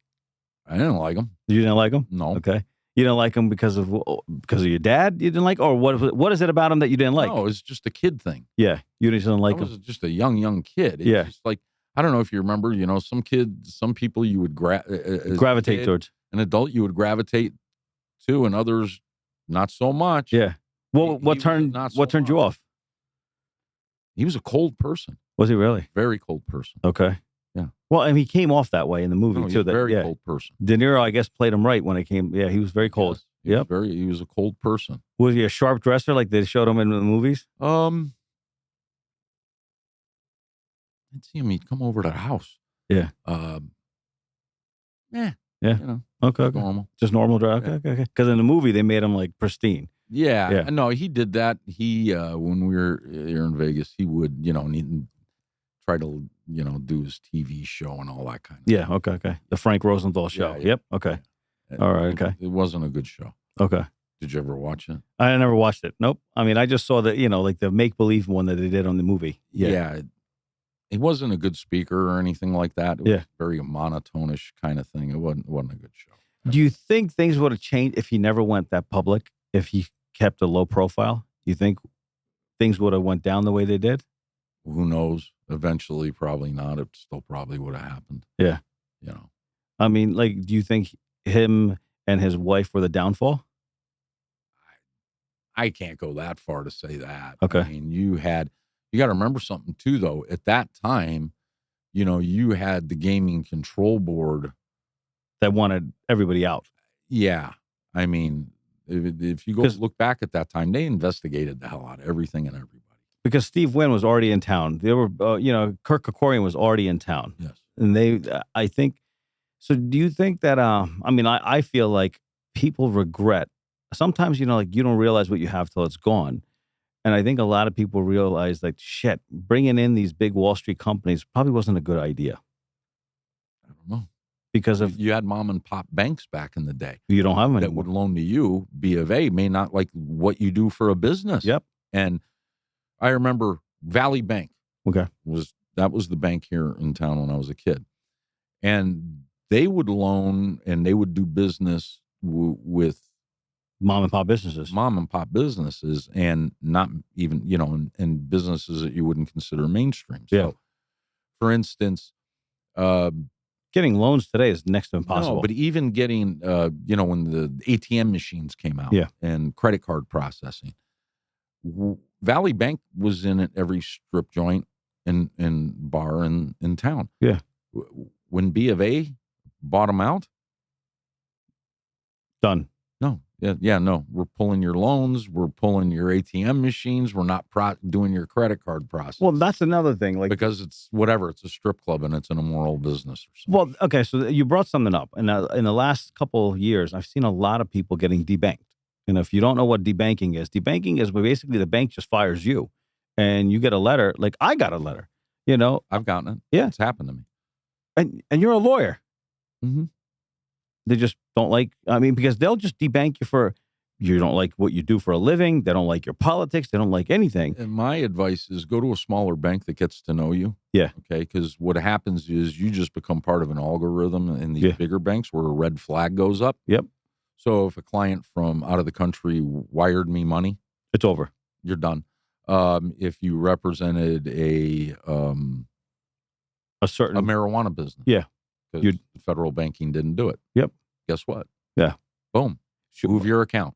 I didn't like him. You didn't like him? No. Okay. You didn't like him because of your dad? You didn't like, or what is it about him that you didn't like? No, it's just a kid thing. Yeah. You just didn't like I him. was just a young kid. It's Yeah. just like, I don't know if you remember, some people you would gravitate towards. An adult you would gravitate to, and others not so much. Yeah. What turned you off? He was a cold person. Was he really? Very cold person. Okay. Yeah. Well, and he came off that way in the movie No, too. He's a very cold person. De Niro, I guess, played him right when it came. Yeah, he was very cold. Yes, he was a cold person. Was he a sharp dresser like they showed him in the movies? I'd see him. He'd come over to the house. Yeah. Yeah. Okay. Normal. Just normal drive. Yeah. Okay. Because in the movie they made him like pristine. Yeah. Yeah. No, he did that. He when we were here in Vegas, he would try to do his TV show and all that kind of. Yeah. Okay. The Frank Rosenthal show. Yeah. Yep. Okay. Yeah. All right. Okay. It wasn't a good show. Okay. Did you ever watch it? I never watched it. Nope. I mean, I just saw the like the make believe one that they did on the movie. Yeah. He wasn't a good speaker or anything like that. It was Yeah. very monotonish kind of thing. It wasn't a good show. Do you think things would have changed if he never went that public? If he kept a low profile, do you think things would have went down the way they did? Who knows? Eventually, probably not. It still probably would have happened. Yeah. I mean, like, do you think him and his wife were the downfall? I can't go that far to say that. Okay. I mean, you got to remember something too, though. At that time, you had the gaming control board That wanted everybody out. Yeah. I mean, if you go look back at that time, they investigated the hell out of everything and everybody. Because Steve Wynn was already in town. They were, Kirk Kerkorian was already in town. Yes. And I think, so do you think that, I feel like people regret, sometimes, you don't realize what you have till it's gone. And I think a lot of people realize like, shit, bringing in these big Wall Street companies probably wasn't a good idea. I don't know. Because of you had mom and pop banks back in the day. You don't have them that anymore. would loan to you. B of A may not like what you do for a business. Yep. And I remember Valley Bank. Okay. was the bank here in town when I was a kid. And they would loan and they would do business with mom and pop businesses, and not even, and businesses that you wouldn't consider mainstream. So, Yeah. for instance, getting loans today is next to impossible. No, but even getting, when the ATM machines came out, Yeah. and credit card processing, Valley Bank was in every strip joint and bar in town. Yeah. When B of A bought them out, done. No, no. We're pulling your loans. We're pulling your ATM machines. We're not doing your credit card process. Well, that's another thing. Like, because it's whatever. It's a strip club and it's an immoral business or something. well, okay. So you brought something up, and in the last couple of years, I've seen a lot of people getting debanked. And if you don't know what debanking is where basically the bank just fires you, and you get a letter. Like I got a letter. I've gotten it. Yeah, it's happened to me. And you're a lawyer. Mm-hmm. They just don't like, because they'll just debank you for, you don't like what you do for a living. They don't like your politics. They don't like anything. And my advice is go to a smaller bank that gets to know you. Yeah. Okay. Because what happens is you just become part of an algorithm in these bigger banks where a red flag goes up. Yep. So if a client from out of the country wired me money, it's over. You're done. If you represented a marijuana business. Yeah. Because the federal banking didn't do it. Yep. Guess what? Yeah. Boom. Move your account.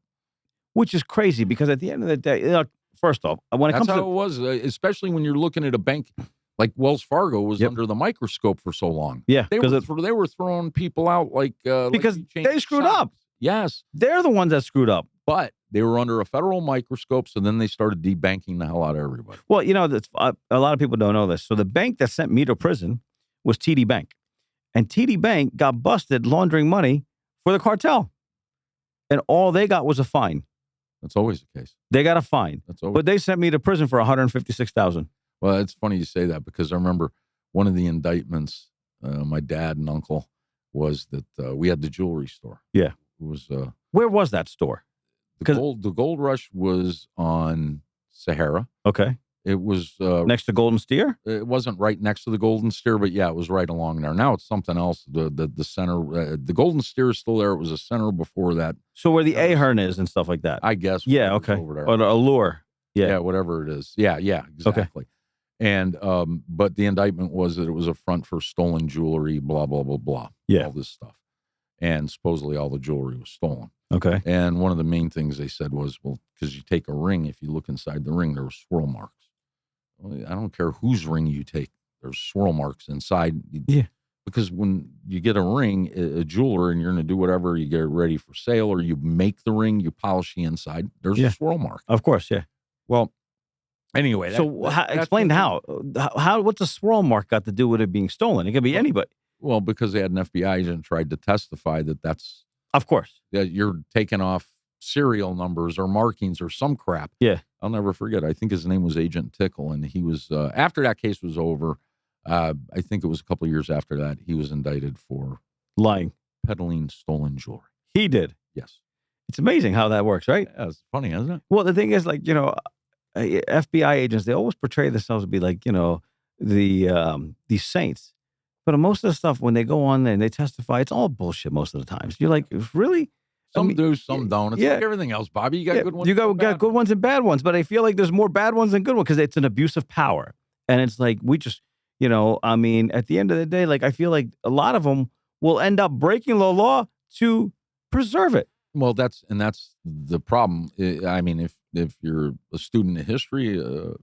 Which is crazy because at the end of the day, first off, when it That's comes how it was, especially when you're looking at a bank like Wells Fargo was under the microscope for so long. Yeah. They were throwing people out because they screwed up. Yes. They're the ones that screwed up. But they were under a federal microscope, so then they started debanking the hell out of everybody. Well, a lot of people don't know this. So the bank that sent me to prison was TD Bank. And TD Bank got busted laundering money for the cartel. And all they got was a fine. That's always the case. They got a fine. But they sent me to prison for $156,000. Well, it's funny you say that because I remember one of the indictments, my dad and uncle, was that we had the jewelry store. Yeah. It was where was that store? The gold rush was on Sahara. Okay. It was next to Golden Steer? It wasn't right next to the Golden Steer, but yeah, it was right along there. Now it's something else. The center, the Golden Steer is still there. It was a center before that. So where the Ahern is and stuff like that? I guess. Yeah, okay. Over there. Or the Allure. Yeah. Yeah, whatever it is. Yeah, exactly. Okay. And, but the indictment was that it was a front for stolen jewelry, blah, blah, blah, blah. Yeah. All this stuff. And supposedly all the jewelry was stolen. Okay. And one of the main things they said was, well, because you take a ring, if you look inside the ring, there were swirl marks. Well, I don't care whose ring you take. There's swirl marks inside. Yeah. Because when you get a ring, a jeweler, and you're going to do whatever, you get it ready for sale, or you make the ring, you polish the inside, there's a swirl mark. Of course, yeah. Well, anyway. Explain how. What's a swirl mark got to do with it being stolen? It could be anybody. Well, because they had an FBI agent tried to testify that's. Of course. That you're taking off serial numbers or markings or some crap. Yeah. I'll never forget. I think his name was Agent Tickle, and he was after that case was over. I think it was a couple of years after that he was indicted for lying, peddling stolen jewelry. He did. Yes. It's amazing how that works, right? Yeah, it's funny, isn't it? Well, the thing is, FBI agents, they always portray themselves to be like, these saints. But most of the stuff when they go on there and they testify, it's all bullshit most of the times. You're like, really? Some do, some don't. It's like everything else, Bobby. You got good ones. You got good ones and bad ones, but I feel like there's more bad ones than good ones because it's an abuse of power. And it's like, we just, at the end of the day, I feel like a lot of them will end up breaking the law to preserve it. Well, that's the problem. I mean, if you're a student of history, a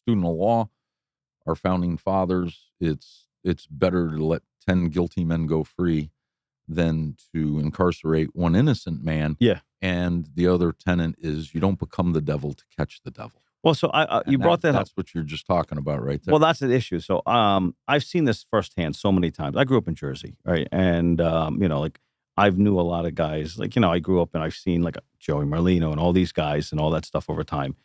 student of law, our founding fathers, it's better to let 10 guilty men go free than to incarcerate one innocent man. Yeah. And the other tenet is you don't become the devil to catch the devil. Well, so you brought that up. That's what you're just talking about right there. Well, that's an issue. So I've seen this firsthand so many times. I grew up in Jersey, right? And, I've knew a lot of guys. I grew up and I've seen Joey Merlino and all these guys and all that stuff over time.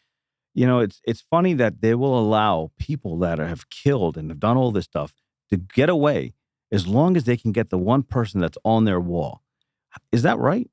It's funny that they will allow people that have killed and have done all this stuff to get away as long as they can get the one person that's on their wall. Is that right?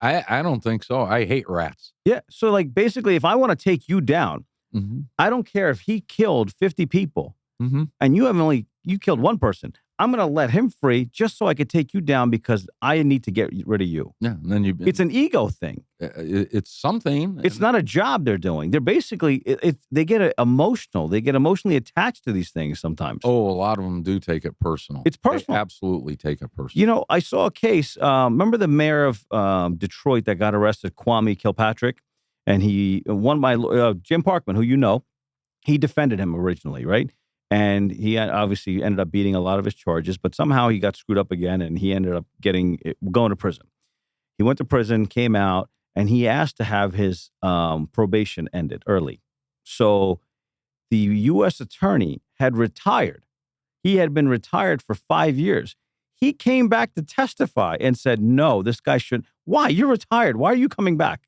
I don't think so. I hate rats. Yeah. So basically, if I want to take you down, mm-hmm. I don't care if he killed 50 people mm-hmm. and you killed one person. I'm going to let him free just so I could take you down because I need to get rid of you. Yeah. And then it's an ego thing. It's something. It's not a job they're doing. They're basically, they get emotional. They get emotionally attached to these things sometimes. Oh, a lot of them do take it personal. It's personal. They absolutely take it personal. I saw a case. Remember the mayor of Detroit that got arrested, Kwame Kilpatrick? And he won by Jim Parkman, who he defended him originally, right? And he obviously ended up beating a lot of his charges, but somehow he got screwed up again, and he ended up going to prison. He went to prison, came out, and he asked to have his probation ended early. So the U.S. attorney had retired. He had been retired for 5 years. He came back to testify and said, no, this guy shouldn't. Why? You're retired. Why are you coming back?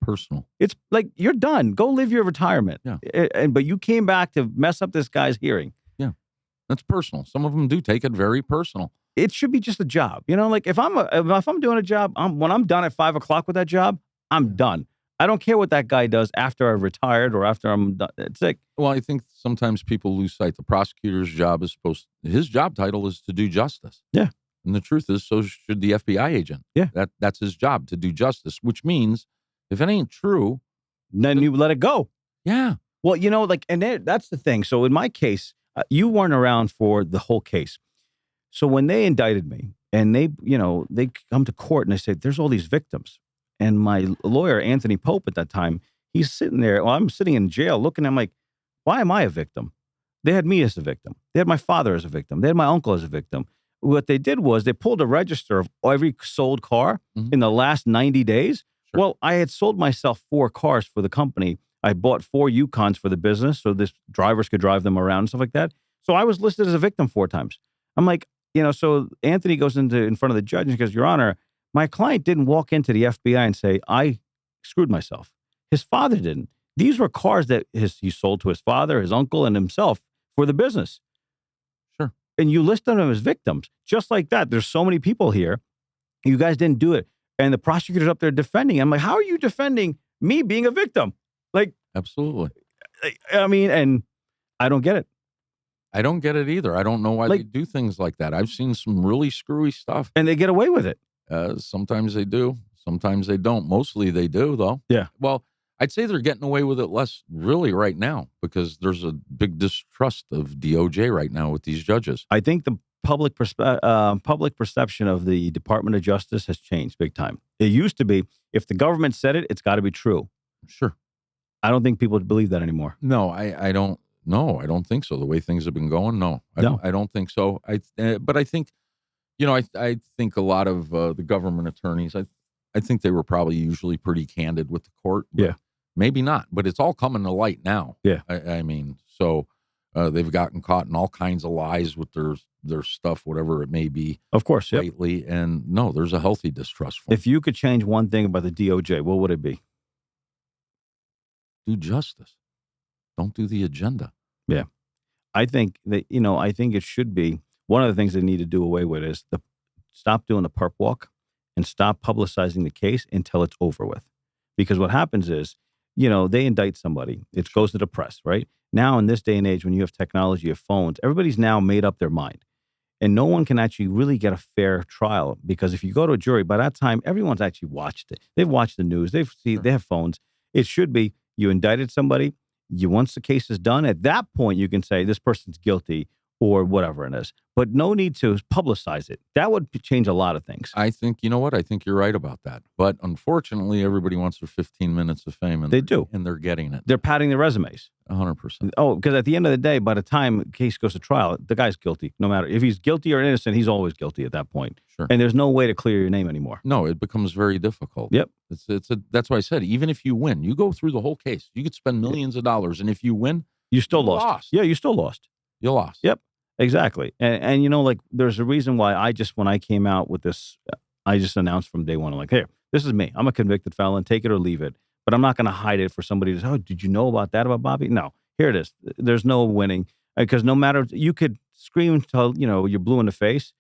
Personal. It's like, you're done. Go live your retirement. Yeah. But you came back to mess up this guy's hearing. Yeah. That's personal. Some of them do take it very personal. It should be just a job. You know, like if I'm doing a job, when I'm done at 5 o'clock with that job, I'm done. I don't care what that guy does after I've retired or after I'm done. It's like, well, I think sometimes people lose sight. The prosecutor's job is his job title is to do justice. Yeah. And the truth is, so should the FBI agent. Yeah. That's his job, to do justice, which means if it ain't true, then you let it go. Yeah. Well, you know, like, and that's the thing. So in my case, you weren't around for the whole case. So when they indicted me and they come to court and they say, there's all these victims. And my lawyer, Anthony Pope, at that time, he's sitting there. Well, I'm sitting in jail looking at him like, why am I a victim? They had me as a victim. They had my father as a victim. They had my uncle as a victim. What they did was they pulled a register of every sold car in the last 90 days. Sure. Well, I had sold myself 4 cars for the company. I bought 4 Yukons for the business so this drivers could drive them around and stuff like that. So I was listed as a victim 4 times. I'm like, so Anthony goes in front of the judge and he goes, Your Honor, my client didn't walk into the FBI and say, I screwed myself. His father didn't. These were cars that he sold to his father, his uncle, and himself for the business. Sure. And you listed them as victims. Just like that. There's so many people here. You guys didn't do it. And the prosecutor's up there defending. I'm like, how are you defending me being a victim? Like, absolutely. I mean, and I don't get it. I don't get it either. I don't know why they do things like that. I've seen some really screwy stuff. And they get away with it. Sometimes they do. Sometimes they don't. Mostly they do, though. Yeah. Well, I'd say they're getting away with it less really right now because there's a big distrust of DOJ right now with these judges. I think the public perception of the Department of Justice has changed big time. It used to be, if the government said it, it's got to be true. Sure. I don't think people believe that anymore. No, I don't. No, I don't think so. The way things have been going, no. I don't think so. But I think, I think a lot of the government attorneys, I think they were probably usually pretty candid with the court. Yeah. Maybe not, but it's all coming to light now. Yeah. I mean, so they've gotten caught in all kinds of lies with their stuff, whatever it may be. Of course, lately. And no, there's a healthy distrust for them. If you could change one thing about the DOJ, what would it be? Do justice. Don't do the agenda. Yeah. I think that, I think it should be, one of the things they need to do away with is stop doing the perp walk and stop publicizing the case until it's over with. Because what happens is, they indict somebody. It goes to the press, right? Now, in this day and age, when you have technology of phones, everybody's now made up their mind. And no one can actually really get a fair trial because if you go to a jury, by that time, everyone's actually watched it. They've watched the news. They have phones. It should be, you indicted somebody. Once the case is done, at that point, you can say this person's guilty or whatever it is. But no need to publicize it. That would change a lot of things. I think, you know what? I think you're right about that. But unfortunately, everybody wants their 15 minutes of fame. And they do. And they're getting it. They're padding their resumes. 100%. Oh, because at the end of the day, by the time the case goes to trial, the guy's guilty. No matter if he's guilty or innocent, he's always guilty at that point. Sure. And there's no way to clear your name anymore. No, it becomes very difficult. Yep. That's why I said, even if you win, you go through the whole case. You could spend millions of dollars. And if you win, you still lost. Yeah, you still lost. You lost. Yep. Exactly. And like, there's a reason why when I came out with this, I just announced from day one, I'm like, here, this is me. I'm a convicted felon. Take it or leave it. But I'm not going to hide it for somebody to say, oh, did you know about that about Bobby? No, here it is. There's no winning because no matter, you could scream until, you're blue in the face.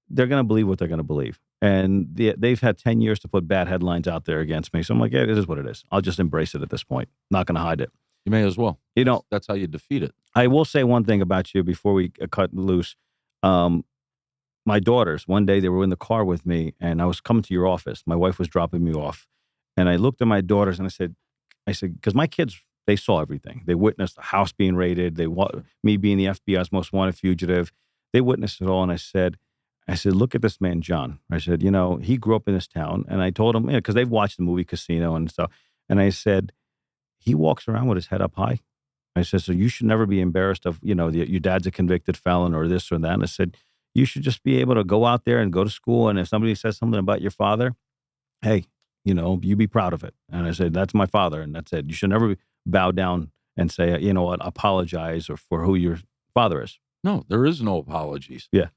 They're going to believe what they're going to believe. And they've had 10 years to put bad headlines out there against me. So I'm like, yeah, it is what it is. I'll just embrace it at this point. Not going to hide it. You may as well. That's how you defeat it. I will say one thing about you before we cut loose. My daughters, one day they were in the car with me and I was coming to your office. My wife was dropping me off. And I looked at my daughters and I said, because my kids, they saw everything. They witnessed the house being raided. Me being the FBI's most wanted fugitive. They witnessed it all. And I said, look at this man, John. I said, he grew up in this town. And I told him, because they've watched the movie Casino and stuff. And I said, he walks around with his head up high. I said, so you should never be embarrassed of, your dad's a convicted felon or this or that. And I said, you should just be able to go out there and go to school. And if somebody says something about your father, hey, you be proud of it. And I said, that's my father, and that's it. You should never bow down and say, you know what, apologize or for who your father is. No, there is no apologies. Yeah.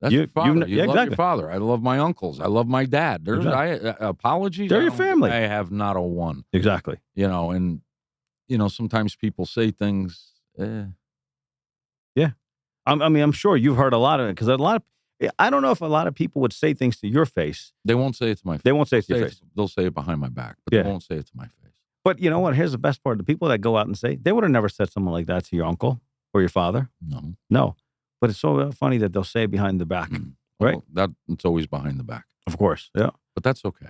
That's your father. You yeah, love exactly. your father. I love my uncles. I love my dad. There's apologies. They're your family. I have not a one. Exactly. And sometimes people say things. Yeah. I'm sure you've heard a lot of it because I don't know if a lot of people would say things to your face. They won't say it to my face. They won't say it to your face. They'll say it behind my back, but Yeah. they won't say it to my face. But you know what? Here's the best part. The people that go out and say, they would have never said something like that to your uncle or your father. No. But it's so funny that they'll say it behind the back, right? Well, it's always behind the back. Of course. Yeah. But that's okay.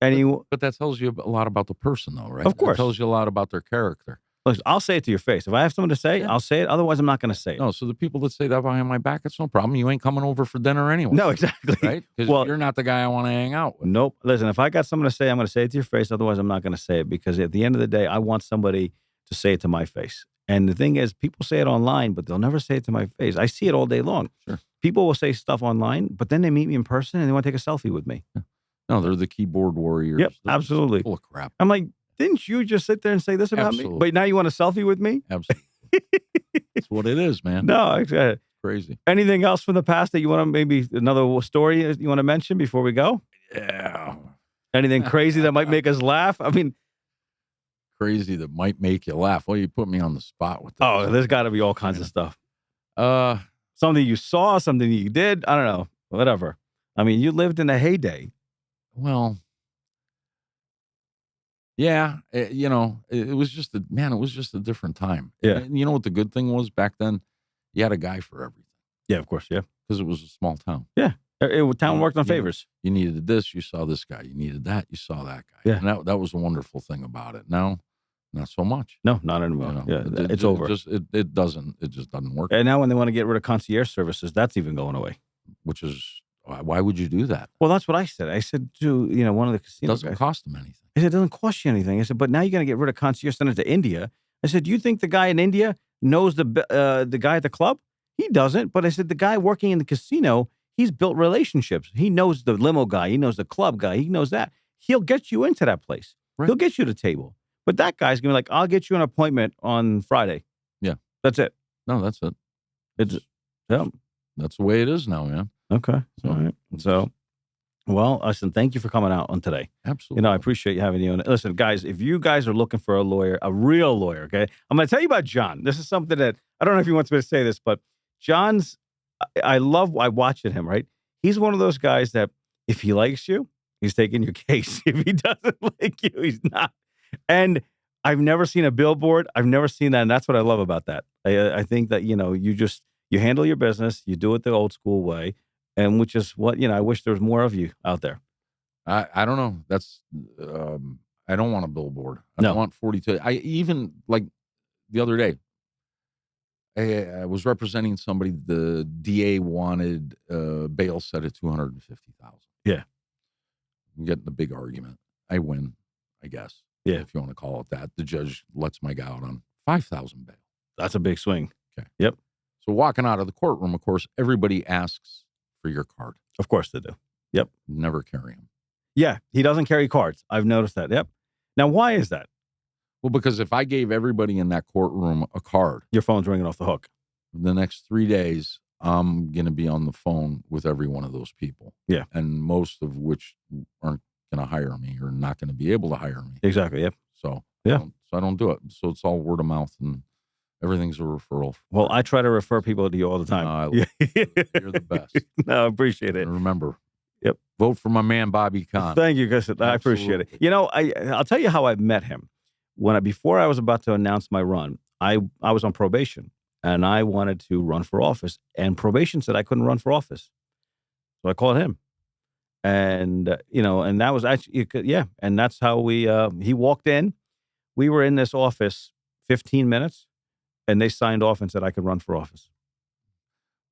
But that tells you a lot about the person, though, right? Of course. It tells you a lot about their character. Listen, I'll say it to your face. If I have something to say, I'll say it. Otherwise, I'm not going to say it. No, so the people that say that behind my back, it's no problem. You ain't coming over for dinner anyway. No, exactly. Right? Because you're not the guy I want to hang out with. Nope. Listen, if I got something to say, I'm going to say it to your face. Otherwise, I'm not going to say it because at the end of the day, I want somebody to say it to my face. And the thing is, people say it online, but they'll never say it to my face. I see it all day long. Sure. People will say stuff online, but then they meet me in person and they want to take a selfie with me. No, they're the keyboard warriors. Yep, They're absolutely. full of crap. I'm like, didn't you just sit there and say this about me? But now you want a selfie with me? Absolutely. That's what it is, man. No, Crazy. Anything else from the past that you want to maybe another story you want to mention before we go? Yeah. Anything crazy that might make us laugh? I mean, crazy that might make you laugh. Well, you put me on the spot with that. Oh, there's got to be all kinds of stuff. Something you saw, something you did. I don't know. Whatever. I mean, you lived in a heyday. Well, yeah, it was just a different time. Yeah. And you know what the good thing was back then? You had a guy for everything. Yeah, of course. Yeah. Because it was a small town. Yeah. Town worked on favors. You needed this, you saw this guy. You needed that, you saw that guy. Yeah. And that was a wonderful thing about it. Now, not so much. No, not anymore. Yeah, it's over. It just doesn't work. And now when they want to get rid of concierge services, that's even going away. Which is, why would you do that? Well, that's what I said. I said to, one of the casinos. It doesn't cost them anything. I said, it doesn't cost you anything. I said, but now you're going to get rid of concierge, send it to India. I said, do you think the guy in India knows the guy at the club? He doesn't. But I said, the guy working in the casino, he's built relationships. He knows the limo guy. He knows the club guy. He knows that. He'll get you into that place. Right. He'll get you the table. But that guy's going to be like, I'll get you an appointment on Friday. Yeah. That's it. No, that's it. That's the way it is now, man. Okay. All right. So, well, listen, thank you for coming out on today. Absolutely. I appreciate you having you on. Listen, guys, if you guys are looking for a lawyer, a real lawyer, okay, I'm going to tell you about John. This is something that, I don't know if he wants me to say this, but John's, I watched him, right? He's one of those guys that if he likes you, he's taking your case. If he doesn't like you, he's not. And I've never seen a billboard. I've never seen that. And that's what I love about that. I think that, you handle your business, you do it the old school way. And which is what, I wish there was more of you out there. I don't know. That's, I don't want a billboard. I don't want 42. I even, like the other day, I was representing somebody. The DA wanted bail set at $250,000. Yeah. I'm getting the big argument. I win, I guess. Yeah. If you want to call it that. The judge lets my guy out on $5,000 bail. That's a big swing. Okay. Yep. So walking out of the courtroom, of course, everybody asks for your card. Of course they do. Yep. Never carry them. Yeah. He doesn't carry cards. I've noticed that. Yep. Now, why is that? Well, because if I gave everybody in that courtroom a card, your phone's ringing off the hook. The next 3 days, I'm going to be on the phone with every one of those people. Yeah. And most of which aren't going to hire me or not going to be able to hire me. Exactly. Yep. So, yeah. I don't do it. So it's all word of mouth and everything's a referral. Well, I try to refer people to you all the time. You're the best. No, I appreciate it. And remember, yep, vote for my man, Bobby Kahn. Thank you, guys. I appreciate it. I'll tell you how I met him. Before I was about to announce my run, I was on probation and I wanted to run for office, and probation said I couldn't run for office. So I called him, and and that was actually, and that's how he walked in. We were in this office 15 minutes and they signed off and said I could run for office.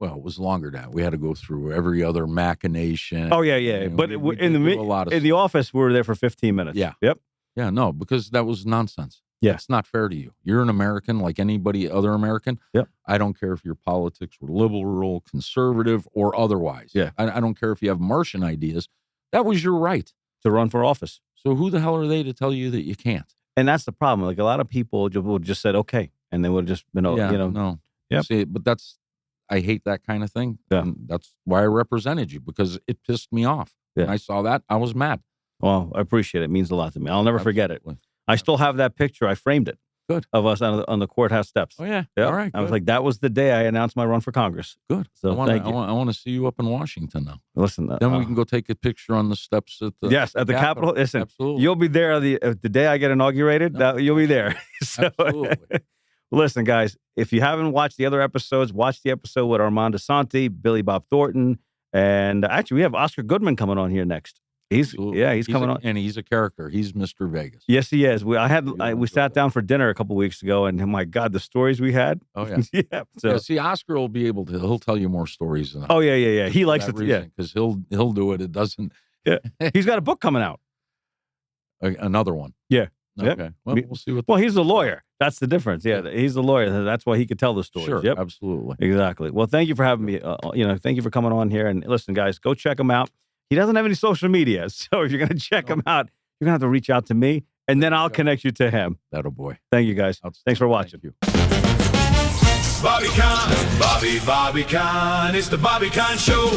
Well, it was longer than that. We had to go through every other machination. Oh, yeah. But in the office, we were there for 15 minutes. Yeah. Yep. Yeah, no, because that was nonsense. Yeah. It's not fair to you. You're an American like anybody other American. Yep. I don't care if your politics were liberal, conservative, or otherwise. Yeah. I don't care if you have Martian ideas. That was your right. to run for office. So who the hell are they to tell you that you can't? And that's the problem. Like a lot of people will just said, okay. And they would just, No. Yep. See, but I hate that kind of thing. Yeah. And that's why I represented you, because it pissed me off. Yeah. When I saw that, I was mad. Well, I appreciate it. It means a lot to me. I'll never forget it. Absolutely. I still have that picture. I framed it. Good. Of us on the courthouse steps. Oh, yeah. Yep. All right. I was good. like, that was the day I announced my run for Congress. Good. So I thank you. want to see you up in Washington now. Listen. Then we can go take a picture on the steps at the at the Capitol. Listen, Absolutely. you'll be there the day I get inaugurated. You'll be there. So, Absolutely. listen, guys, if you haven't watched the other episodes, watch the episode with Armand Asante, Billy Bob Thornton, and actually we have Oscar Goodman coming on here next. He's coming on, and he's a character. He's Mr. Vegas. Yes, he is. We sat down for dinner a couple weeks ago, and my God, the stories we had. Oh yeah, yeah. So see, Oscar will be able to. He'll tell you more stories than. Oh yeah. He likes it. Yeah, because he'll do it. It doesn't. Yeah, he's got a book coming out. Another one. Yeah. Okay. Yep. Well, we'll see what. Well, he's a lawyer. That's the difference. Yeah, he's a lawyer. That's why he could tell the stories. Sure. Yep. Absolutely. Exactly. Well, thank you for having me. Thank you for coming on here. And listen, guys, go check him out. He doesn't have any social media, so if you're going to check him out, you're going to have to reach out to me, and then I'll connect you to him. That'll boy. Thank you, guys. Thanks for watching. Thank you. Bobby Kahn, Bobby Kahn, it's the Bobby Kahn Show.